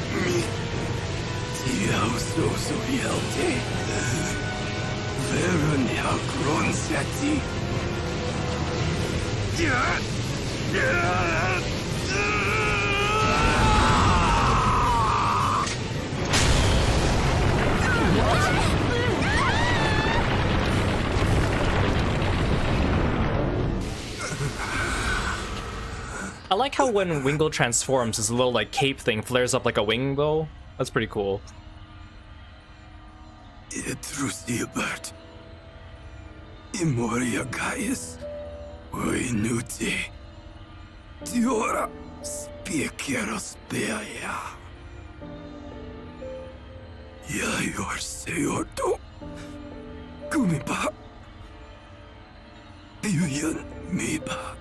I like how when Wingle transforms, his little like cape thing flares up like a wing though. That's pretty cool. Ilbert. Imoria Gaius. Uinuti. Diora. Spiekero speia. Yayor seordo. Kumiba. Yuyan miba.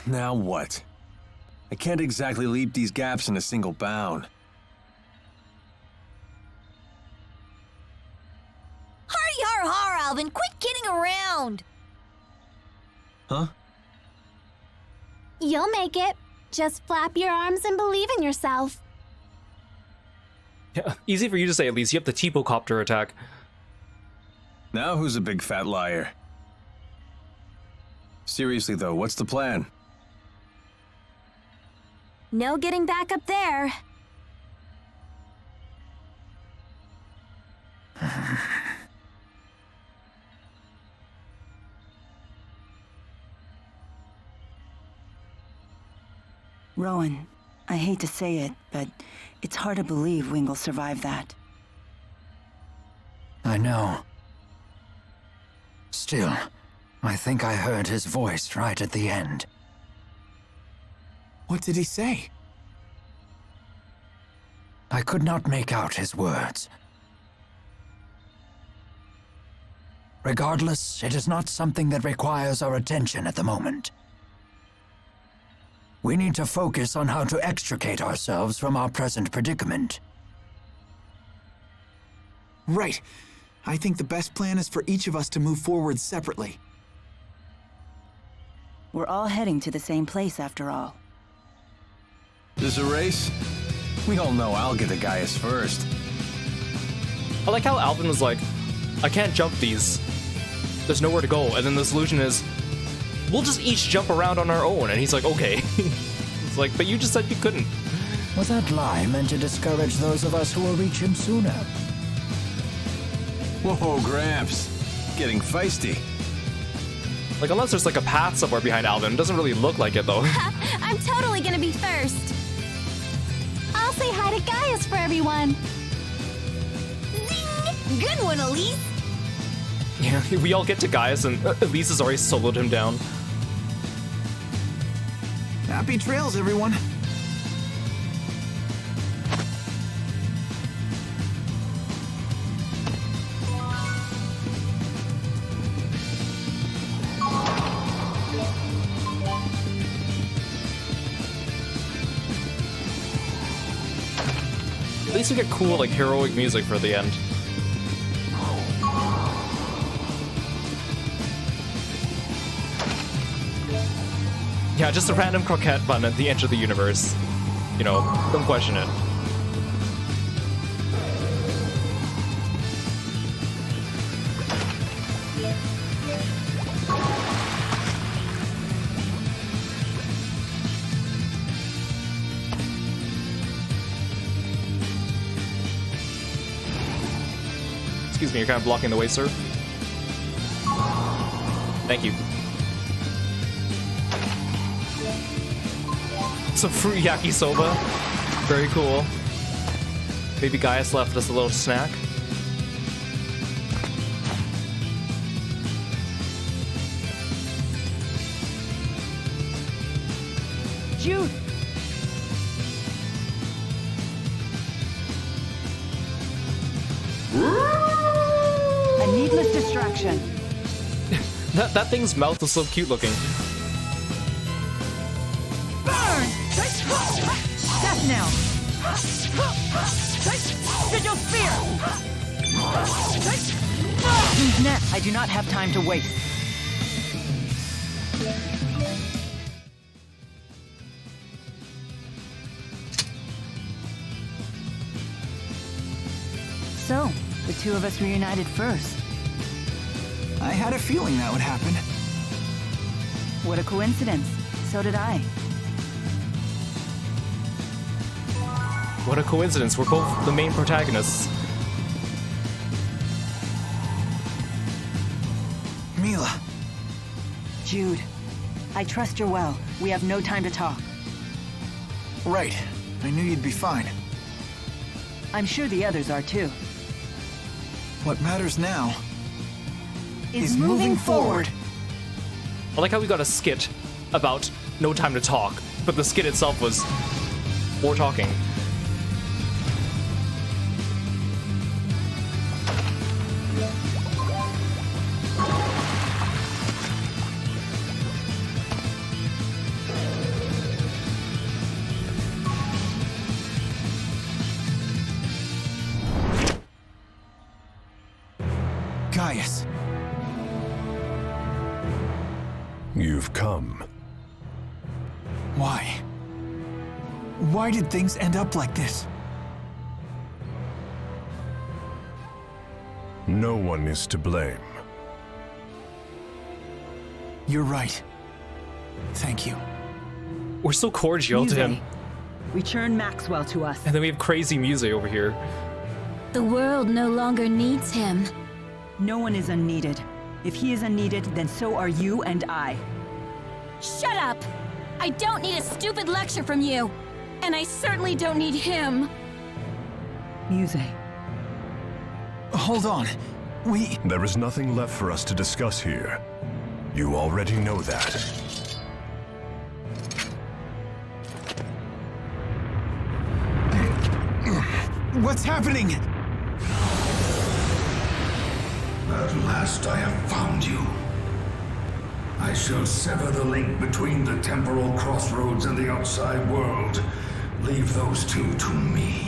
Now what? I can't exactly leap these gaps in a single bound. Hardy har har, Alvin! Quit kidding around! Huh? You'll make it. Just flap your arms and believe in yourself. Yeah, easy for you to say at least. You have the Tipo-copter attack. Now who's a big fat liar? Seriously though, what's the plan? No getting back up there. Rowan, I hate to say it, but it's hard to believe Wingle survived that. I know. Still, I think I heard his voice right at the end. What did he say? I could not make out his words. Regardless, it is not something that requires our attention at the moment. We need to focus on how to extricate ourselves from our present predicament. Right. I think the best plan is for each of us to move forward separately. We're all heading to the same place after all. This a race? We all know I'll get to Gaius first. I like how Alvin was like, I can't jump these. There's nowhere to go. And then the solution is, we'll just each jump around on our own. And he's like, okay. It's like, but you just said you couldn't. Was that lie meant to discourage those of us who will reach him sooner? Whoa, Gramps. Getting feisty. Like, unless there's like a path somewhere behind Alvin. It doesn't really look like it, though. I'm totally gonna be first. I'll say hi to Gaius for everyone. Zing! Good one, Elise. Yeah, we all get to Gaius, and Elise has already soloed him down. Happy trails, everyone. At least we get cool, like, heroic music for the end. Yeah, just a random croquette button at the edge of the universe. You know, don't question it. Excuse me, you're kind of blocking the way, sir. Thank you. Some fruit yakisoba. Very cool. Maybe Gaius left us a little snack. Jude! A needless distraction. That thing's mouth is so cute looking. Burn! Death now! Sigil Spear! Use net. I do not have time to waste. So, the two of us reunited first. I had a feeling that would happen. What a coincidence. So did I. What a coincidence, we're both the main protagonists. Milla. Jude, I trust you're well. We have no time to talk. Right. I knew you'd be fine. I'm sure the others are too. What matters now is moving forward. I like how we got a skit about no time to talk, but the skit itself was more talking. Gaius. You've come. Why? Why did things end up like this? No one is to blame. You're right. Thank you. We're so cordial to him. Return Maxwell to us. And then we have crazy music over here. The world no longer needs him. No one is unneeded. If he is unneeded, then so are you and I. Shut up! I don't need a stupid lecture from you. And I certainly don't need him. Muse. Hold on. There is nothing left for us to discuss here. You already know that. What's happening? At last I have found you. I shall sever the link between the temporal crossroads and the outside world. Leave those two to me.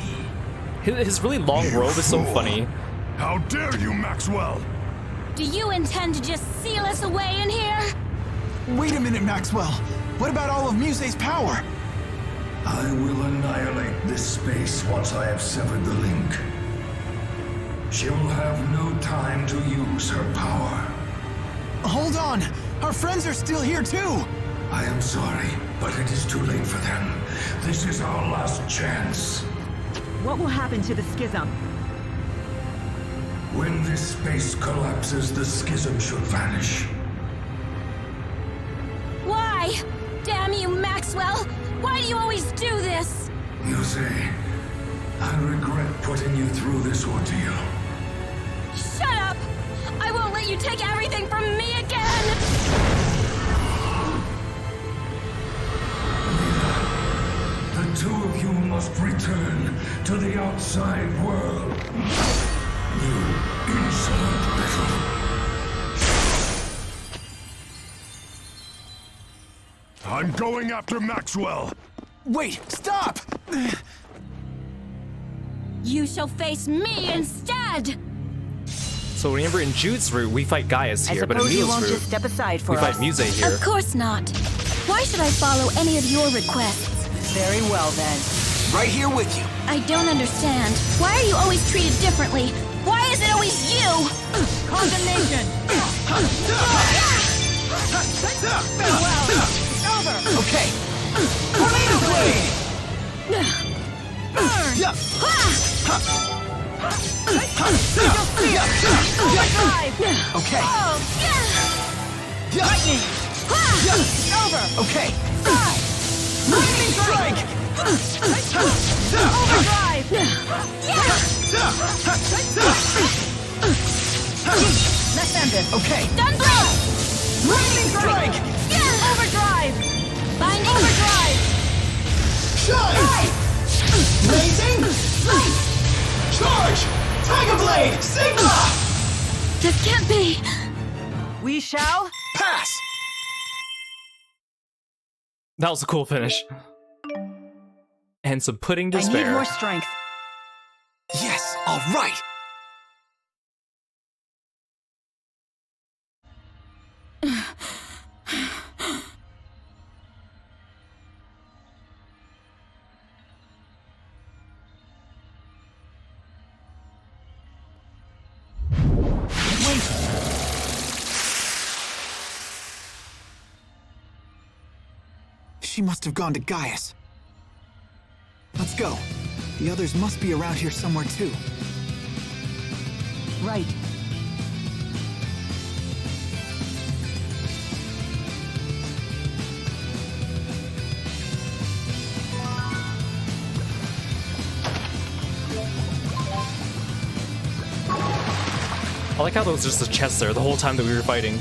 His really long robe is so funny. How dare you, Maxwell! Do you intend to just seal us away in here? Wait a minute, Maxwell. What about all of Muse's power? I will annihilate this space once I have severed the link. She will have no time to use her power. Hold on! Our friends are still here too! I am sorry, but it is too late for them. This is our last chance. What will happen to the schism? When this space collapses, the schism should vanish. Why? Damn you, Maxwell! Why do you always do this? You say, I regret putting you through this ordeal. Shut up! I won't let you take everything from me again! Milla, the two of you must return to the outside world. You insolent little... I'm going after Maxwell! Wait, stop! You shall face me instead! So remember, in Jude's route, we fight Gaius here, but in you won't Milla's just step aside for route, we fight us. Muse here. Of course not. Why should I follow any of your requests? Very well, then. Right here with you. I don't understand. Why are you always treated differently? Why is it always you? Condemnation! Farewell! Over! Okay! Tornado blade! Burn! Okay! Lightning! Over! Okay! Lightning strike! Overdrive! Let's end it. Okay! Gunblade! Lightning strike! Overdrive! Binding! Overdrive! Shine! Blazing! Light! Charge! Tiger Blade! Sigma! This can't be! We shall pass! That was a cool finish. And some pudding to I spare. need more strength. Yes, all right! She must have gone to Gaius. Let's go. The others must be around here somewhere too. Right. I like how there was just a chest there the whole time that we were fighting.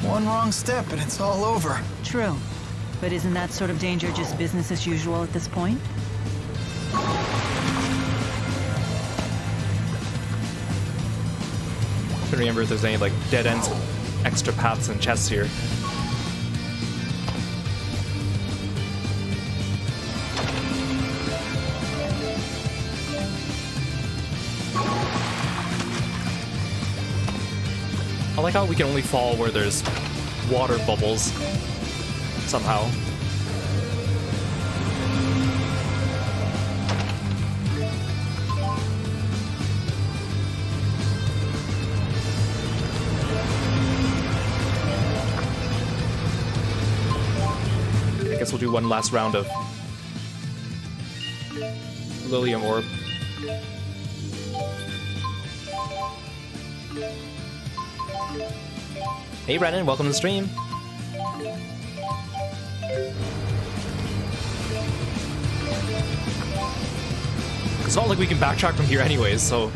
One wrong step and it's all over. True. But isn't that sort of danger just business as usual at this point? Couldn't remember if there's any like dead ends, extra paths and chests here. I like how we can only fall where there's water bubbles somehow. I guess we'll do one last round of Lilium Orb. Hey Brennan, welcome to the stream. It's not like we can backtrack from here anyways, so...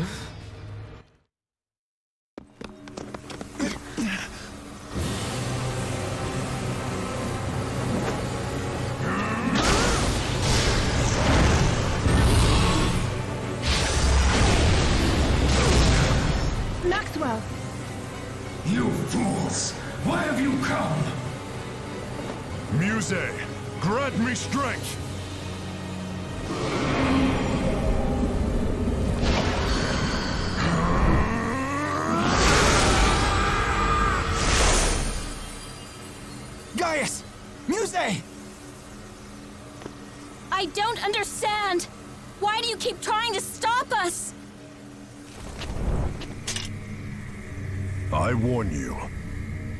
Maxwell! You fools! Why have you come? Muse, grant me strength! Gaius! Muse! I don't understand! Why do you keep trying to stop us? I warn you.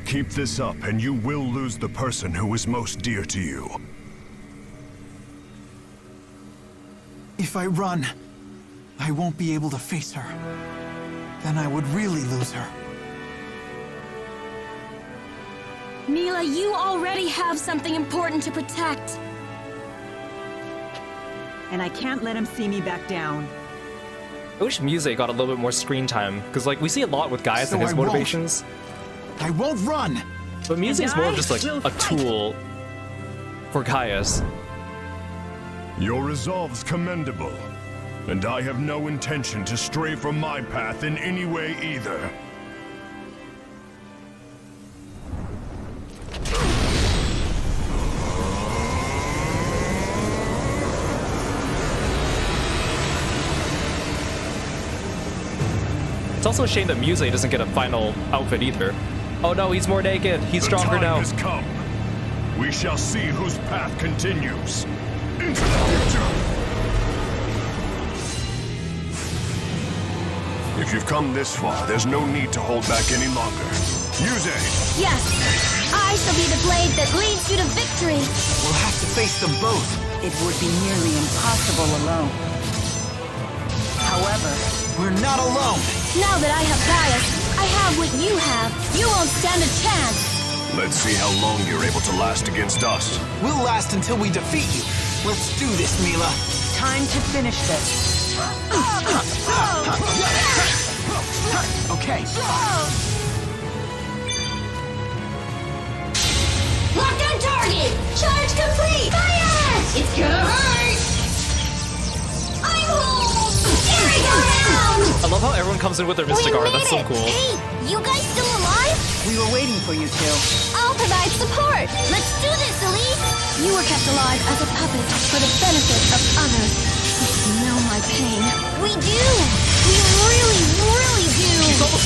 Keep this up and you will lose the person who is most dear to you. If I run, I won't be able to face her. Then I would really lose her. Milla, you already have something important to protect. And I can't let him see me back down. I wish Muse got a little bit more screen time, because like we see a lot with Gaius and his motivations. I won't run! But Muse is more of just like a tool for Gaius. Your resolve's commendable, and I have no intention to stray from my path in any way either. It's also a shame that Muse doesn't get a final outfit either. Oh no, he's more naked. He's stronger now. The time has come. We shall see whose path continues. Into the future! If you've come this far, there's no need to hold back any longer. Use it! Yes! I shall be the blade that leads you to victory! We'll have to face them both. It would be nearly impossible alone. However, we're not alone! Now that I have Gaius, I have what you have. You won't stand a chance! Let's see how long you're able to last against us. We'll last until we defeat you. Let's do this, Milla. Time to finish this. Okay. Locked on target! Charge complete! Fire! It's gonna hurt! I'm home! Here we go round! I love how everyone comes in with their Mystic Art. That's so cool. Hey, you guys still alive? We were waiting for you two. I'll provide support. Let's do this, Elite! You were kept alive as a puppet for the benefit of others. You know my pain. We do! We really, really do!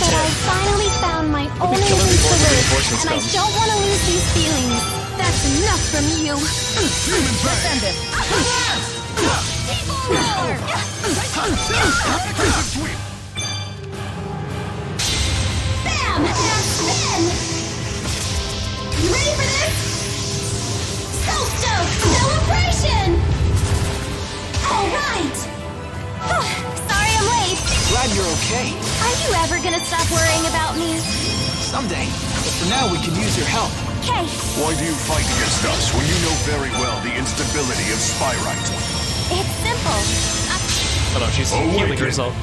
But I finally found my own reason to live, and I don't want to lose these feelings. That's enough from you. Defend it. People roar! Bam! And spin! You ready for this? Soul Stoked! Celebration! All right! Sorry I'm late. Glad you're okay. Are you ever gonna stop worrying about me? Someday. But for now, we can use your help. Okay. Why do you fight against us when you know very well the instability of Spyrite? It's simple. Oh no, she's healing herself.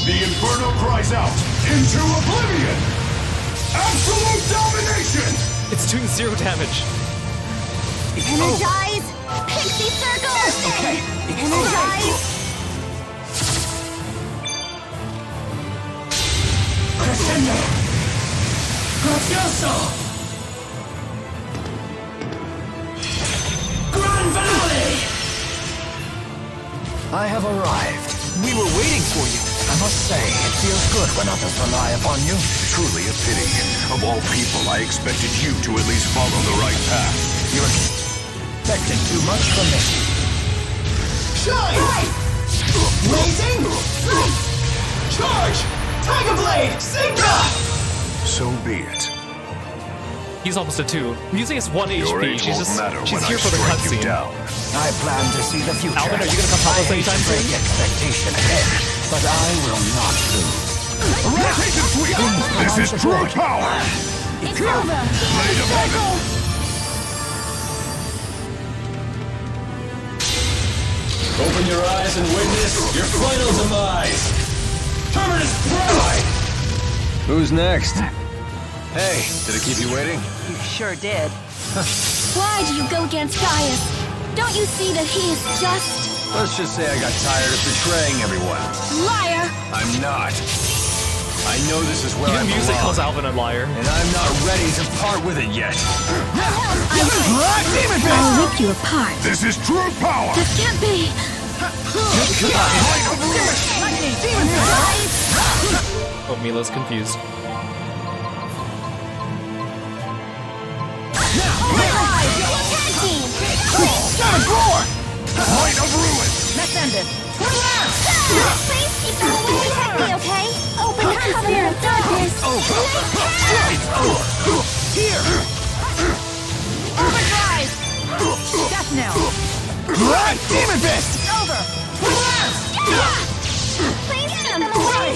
The Inferno cries out into oblivion! Absolute domination! It's doing 0 damage. Energize! Pixie Circle! Okay. Energize! Crescendo! Gracioso! Grand finale! I have arrived. We were waiting for you. I must say, it feels good when others rely upon you. Truly a pity. Of all people, I expected you to at least follow the right path. You expected too much from me. Shine! Blazing! Charge! Tiger Blade! Synchro! So be it. He's almost at 2. Using his 1 Your HP. age She's won't just matter she's when here I for the strike you cutscene. down. I plan to see the future. Alvin, are you gonna come help us anytime soon? The expectation ahead, but I will not lose. This is true power! It's over! Blade of Heaven! Open your eyes and witness your final demise! Terminus Pride! Who's next? Hey, did I keep you waiting? You sure did. Why do you go against Gaius? Don't you see that he is just... Let's just say I got tired of betraying everyone. Liar! I'm not. I know this is where I belong. Music calls Alvin a liar. And I'm not ready to part with it yet. I'll rip you apart. This is true power! This can't be! Oh, Mila's confused. Light of ruin! Let's end it. Please keep them away from me, okay? Open the cover of darkness! Here! Overdrive! Death knell! Demon Fist! Over! Please keep them away!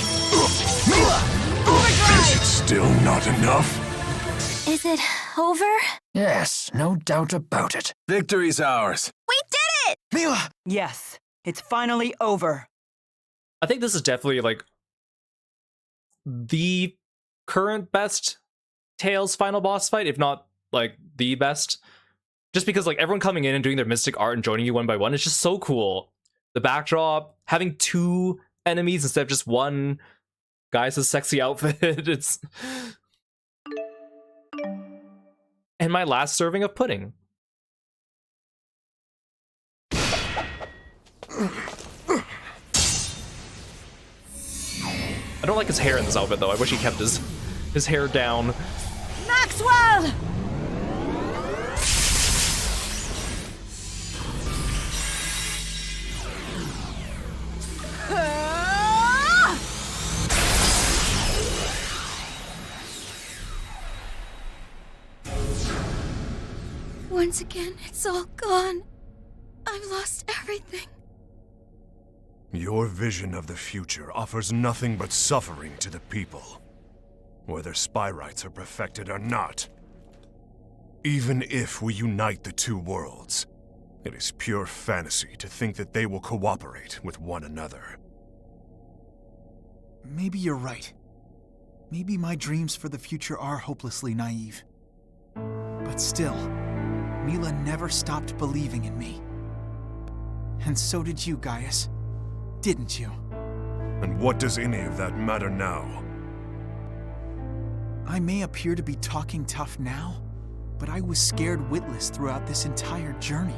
Milla! Is it still not enough? Is it over? Yes, no doubt about it. Victory's ours. We did it! Milla! Yes, it's finally over. I think this is definitely like the current best Tales final boss fight, if not like the best. Just because like everyone coming in and doing their mystic art and joining you one by one is just so cool. The backdrop, having two enemies instead of just one guy's sexy outfit. It's and my last serving of pudding. I don't like his hair in this outfit though. I wish he kept his hair down. Maxwell! Once again, it's all gone. I've lost everything. Your vision of the future offers nothing but suffering to the people, whether spy rights are perfected or not. Even if we unite the two worlds, it is pure fantasy to think that they will cooperate with one another. Maybe you're right. Maybe my dreams for the future are hopelessly naive. But still, Milla never stopped believing in me. And so did you, Gaius. Didn't you? And what does any of that matter now? I may appear to be talking tough now, but I was scared witless throughout this entire journey.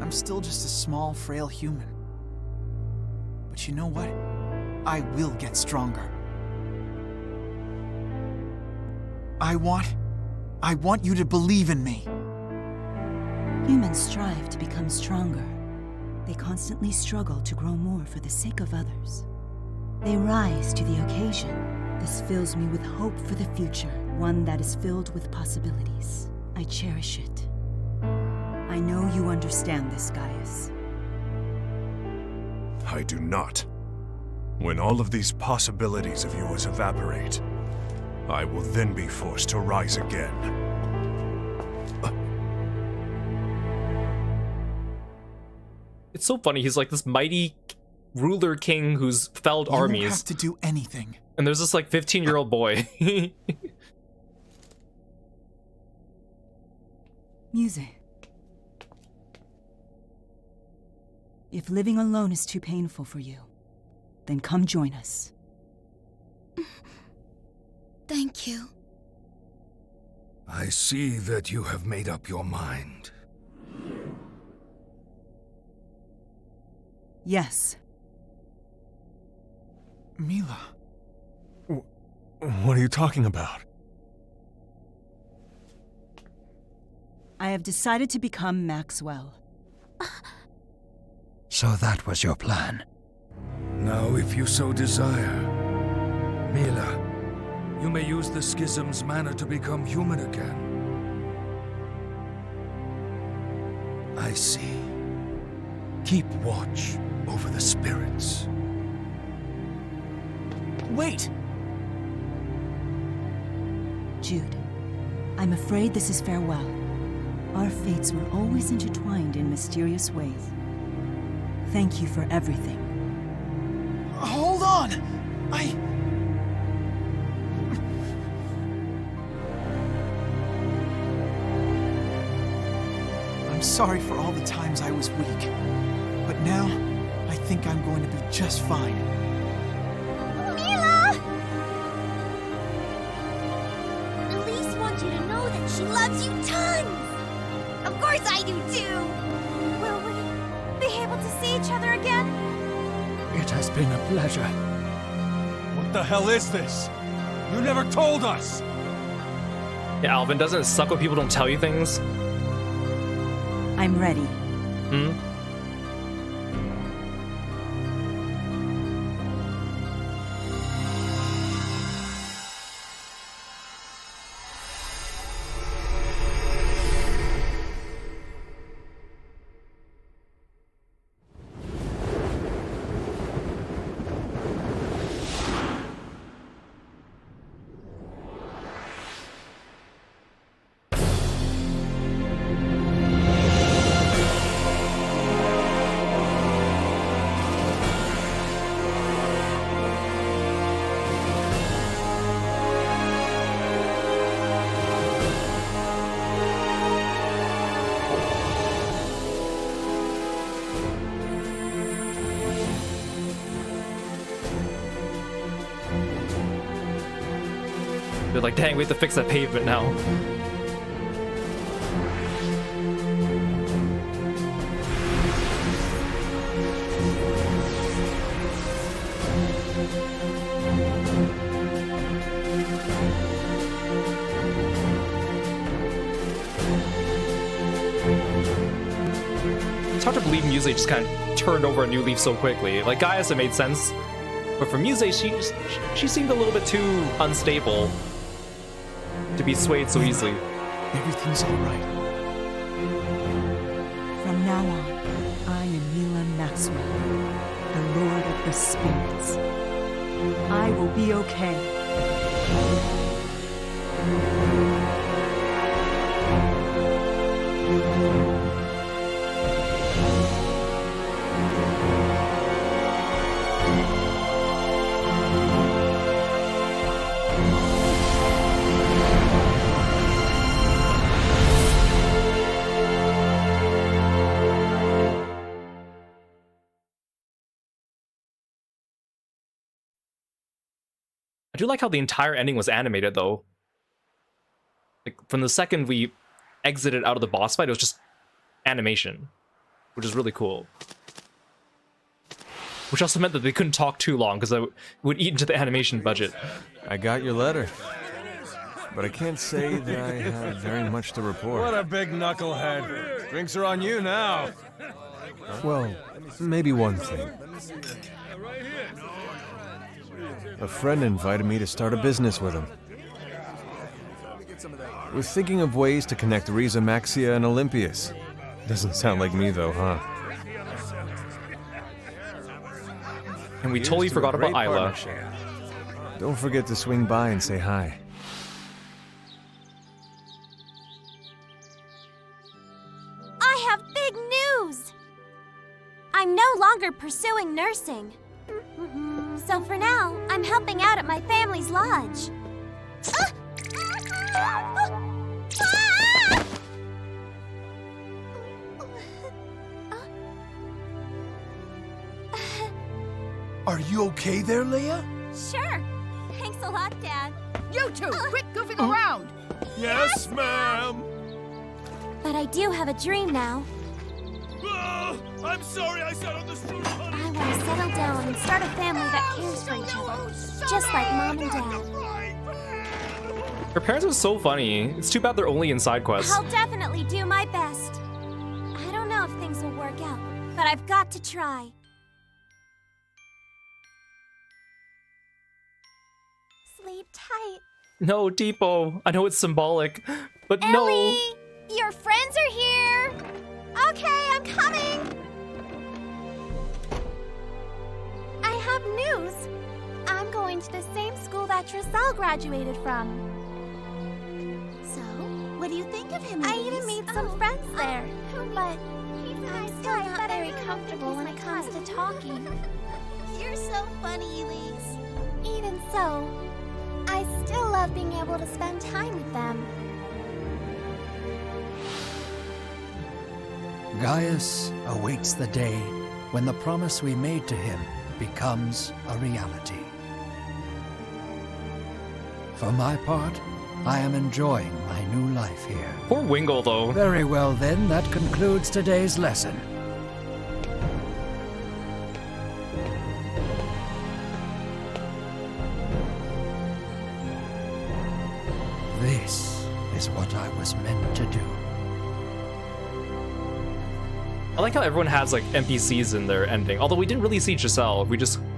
I'm still just a small, frail human. But you know what? I will get stronger. I want you to believe in me. Humans strive to become stronger. They constantly struggle to grow more for the sake of others. They rise to the occasion. This fills me with hope for the future, one that is filled with possibilities. I cherish it. I know you understand this, Gaius. I do not. When all of these possibilities of yours evaporate, I will then be forced to rise again. It's so funny. He's like this mighty ruler king who's felled armies. You don't have to do anything. And there's this like 15-year-old boy. Music. If living alone is too painful for you, then come join us. Thank you. I see that you have made up your mind. Yes. Milla. What are you talking about? I have decided to become Maxwell. So that was your plan. Now, if you so desire, Milla, you may use the schism's mana to become human again. I see. Keep watch over the spirits. Wait! Jude, I'm afraid this is farewell. Our fates were always intertwined in mysterious ways. Thank you for everything. Hold on! I'm sorry for all the times I was weak. But now, I think I'm going to be just fine. Milla! Elise wants you to know that she loves you tons! Of course I do too! Will we be able to see each other again? It has been a pleasure. What the hell is this? You never told us! Yeah, Alvin, doesn't it suck when people don't tell you things? I'm ready. They're like, dang, we have to fix that pavement now. It's hard to believe Muse just kind of turned over a new leaf so quickly. Like, Gaius, it made sense. But for Muse, she seemed a little bit too unstable to be swayed so easily. Everything's all right. From now on, I am Milla Maxwell, the Lord of the Spirits. I will be okay. I do like how the entire ending was animated, though. Like, from the second we exited out of the boss fight, it was just animation, which is really cool. Which also meant that they couldn't talk too long, because it would eat into the animation budget. I got your letter, but I can't say that I have very much to report. What a big knucklehead. Drinks are on you now. Well, maybe one thing. A friend invited me to start a business with him. We're thinking of ways to connect Riza Maxia and Olympias. Doesn't sound like me though, huh? And we totally forgot about Isla. Don't forget to swing by and say hi. I have big news! I'm no longer pursuing nursing. So for now, I'm helping out at my family's lodge. Are you okay there, Leia? Sure. Thanks a lot, Dad. You two, quit goofing around! Yes, ma'am! But I do have a dream now. I'm sorry I sat on the street. I want to settle down and start a family that cares for each other. Just like Mom and Dad. Her parents are so funny. It's too bad they're only in side quests. I'll definitely do my best. I don't know if things will work out, but I've got to try. Sleep tight. No, Depot. I know it's symbolic, but Ellie, no. Your friends are here. Okay, I'm coming. I have news. I'm going to the same school that Trisel graduated from. So, what do you think of him? I even made some friends there, but I'm still not very comfortable when it comes to talking. You're so funny, Elise. Even so, I still love being able to spend time with them. Gaius awaits the day when the promise we made to him becomes a reality. For my part, I am enjoying my new life here. Poor Wingle, though. Very well, then. That concludes today's lesson. This is what I was meant to do. I like how everyone has like NPCs in their ending. Although we didn't really see Giselle.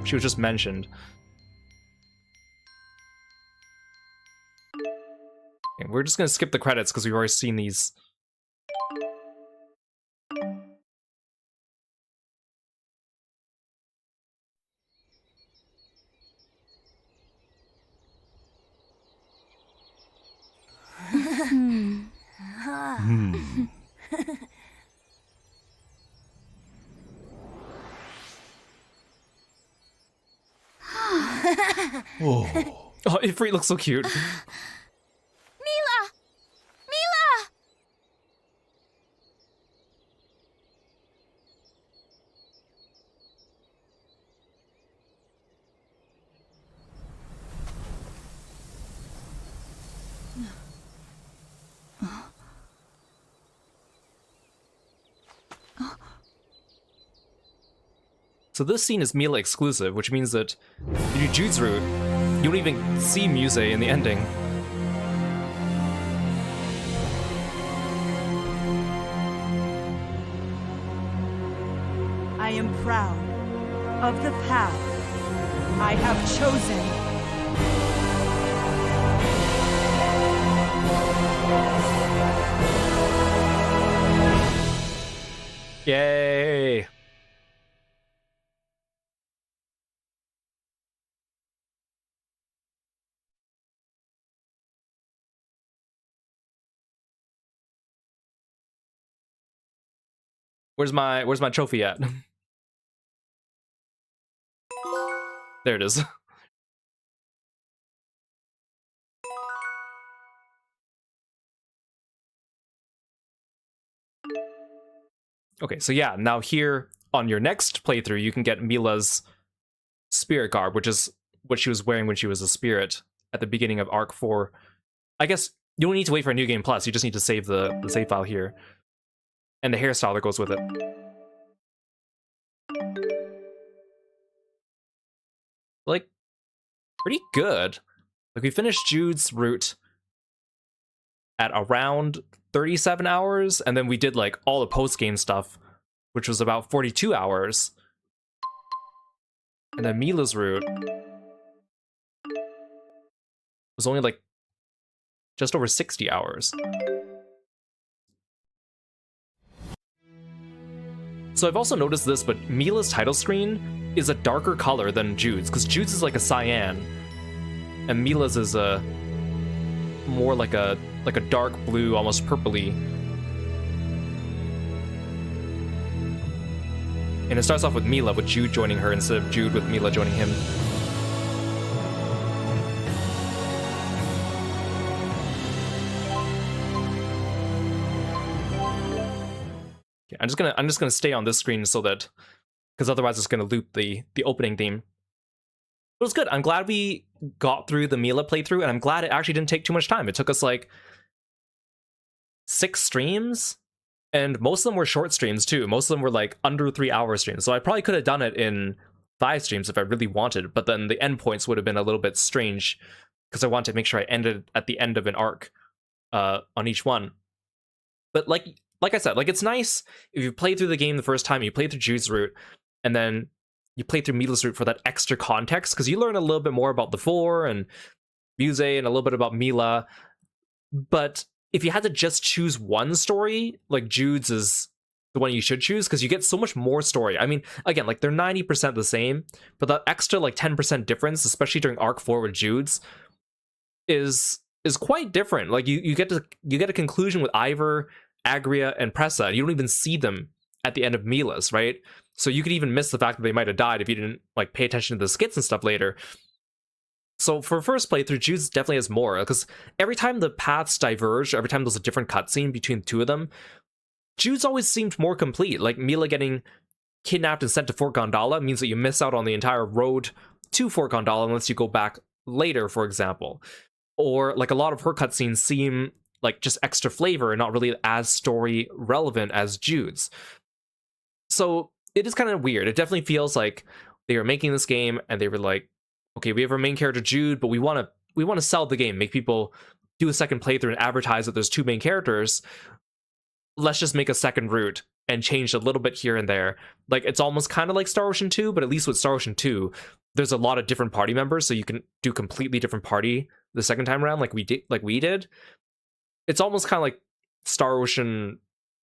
She was just mentioned. Okay, we're just gonna skip the credits because we've already seen these. Oh, Ifrit looks so cute. Milla! Milla! So this scene is Milla exclusive, which means that if you do Jude's route, you don't even see Muse in the ending. I am proud of the path I have chosen. Yay! Where's my trophy at? There it is. Okay, so yeah, now here on your next playthrough, you can get Milla's spirit garb, which is what she was wearing when she was a spirit at the beginning of Arc 4. I guess you don't need to wait for a New Game Plus, you just need to save the save file here. And the hairstyle that goes with it. Like, pretty good. Like, we finished Jude's route at around 37 hours, and then we did, like, all the post-game stuff, which was about 42 hours. And then Milla's route was only, like, just over 60 hours. So I've also noticed this, but Milla's title screen is a darker color than Jude's, because Jude's is like a cyan, and Milla's is a more like a dark blue, almost purpley. And it starts off with Milla, with Jude joining her instead of Jude with Milla joining him. I'm just gonna stay on this screen so that, because otherwise it's gonna loop the opening theme. It was good. I'm glad we got through the Milla playthrough, and I'm glad it actually didn't take too much time. It took us like 6 streams, and most of them were short streams too. Most of them were like under 3-hour streams. So I probably could have done it in 5 streams if I really wanted, but then the endpoints would have been a little bit strange because I wanted to make sure I ended at the end of an arc on each one. But like I said, like, it's nice if you play through the game the first time, you play through Jude's route, and then you play through Milla's route for that extra context, because you learn a little bit more about the Four and Muse and a little bit about Milla. But if you had to just choose one story, like, Jude's is the one you should choose, because you get so much more story. I mean, again, like, they're 90% the same, but that extra, like, 10% difference, especially during Arc 4 with Jude's, is quite different. Like, you get a conclusion with Ivor, Agria, and Pressa. You don't even see them at the end of Milla's, right? So you could even miss the fact that they might have died if you didn't like pay attention to the skits and stuff later. So for first playthrough, Jude's definitely has more, because every time the paths diverge, every time there's a different cutscene between the two of them, Jude's always seemed more complete. Like Milla getting kidnapped and sent to Fort Gondola means that you miss out on the entire road to Fort Gondola unless you go back later, for example. Or like a lot of her cutscenes seem like just extra flavor and not really as story relevant as Jude's. So it is kind of weird. It definitely feels like they were making this game and they were like, okay, we have our main character Jude, but we want to sell the game, make people do a second playthrough and advertise that there's two main characters. Let's just make a second route and change a little bit here and there. Like, it's almost kind of like Star Ocean 2, but at least with Star Ocean 2, there's a lot of different party members, so you can do completely different party the second time around, like we did. It's almost kind of like Star Ocean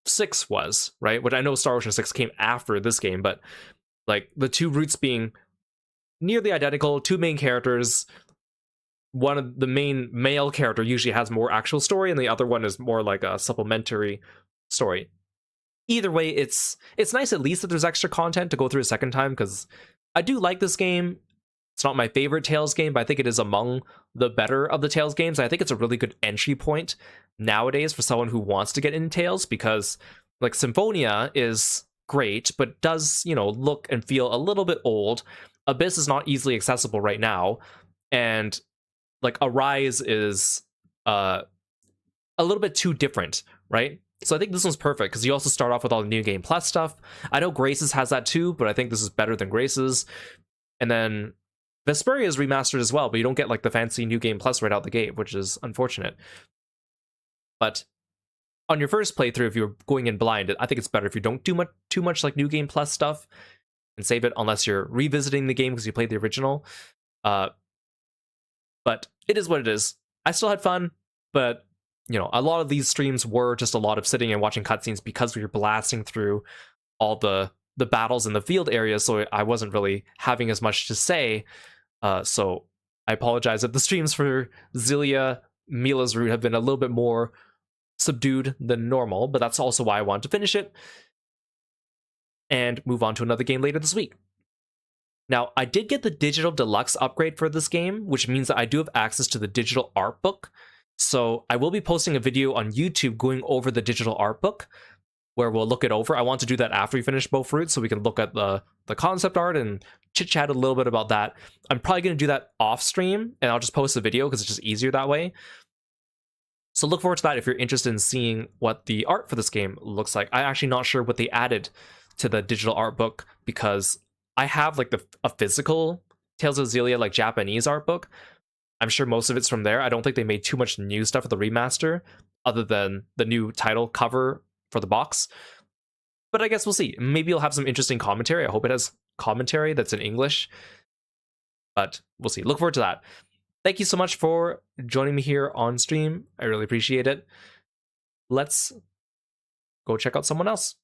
6 was, right? Which I know Star Ocean 6 came after this game, but like the two routes being nearly identical, two main characters. One of the main male character usually has more actual story, and the other one is more like a supplementary story. Either way, it's nice at least that there's extra content to go through a second time, because I do like this game. It's not my favorite Tales game, but I think it is among the better of the Tales games. I think it's a really good entry point nowadays for someone who wants to get into Tales, because like Symphonia is great, but does, look and feel a little bit old. Abyss is not easily accessible right now, and like Arise is a little bit too different, right? So I think this one's perfect because you also start off with all the New Game Plus stuff. I know Grace's has that too, but I think this is better than Grace's. And then Vesperia is remastered as well, but you don't get like the fancy New Game Plus right out the gate, which is unfortunate. But on your first playthrough, if you're going in blind, I think it's better if you don't do too much like New Game Plus stuff and save it unless you're revisiting the game because you played the original. But it is what it is. I still had fun, but a lot of these streams were just a lot of sitting and watching cutscenes because we were blasting through all the battles in the field areas, so I wasn't really having as much to say. So I apologize if the streams for Xillia Milla's route have been a little bit more subdued than normal, but that's also why I wanted to finish it and move on to another game later this week. Now, I did get the digital deluxe upgrade for this game, which means that I do have access to the digital art book. So I will be posting a video on YouTube going over the digital art book, where we'll look it over. I want to do that after we finish both routes, so we can look at the concept art and chit-chat a little bit about that. I'm probably going to do that off stream, and I'll just post a video because it's just easier that way. So look forward to that if you're interested in seeing what the art for this game looks like. I'm actually not sure what they added to the digital art book, because I have like a physical Tales of Xillia like Japanese art book. I'm sure most of it's from there. I don't think they made too much new stuff for the remaster, other than the new title cover for the box. But I guess we'll see. Maybe it'll have some interesting commentary. I hope it has commentary that's in English. But we'll see. Look forward to that. Thank you so much for joining me here on stream. I really appreciate it. Let's go check out someone else.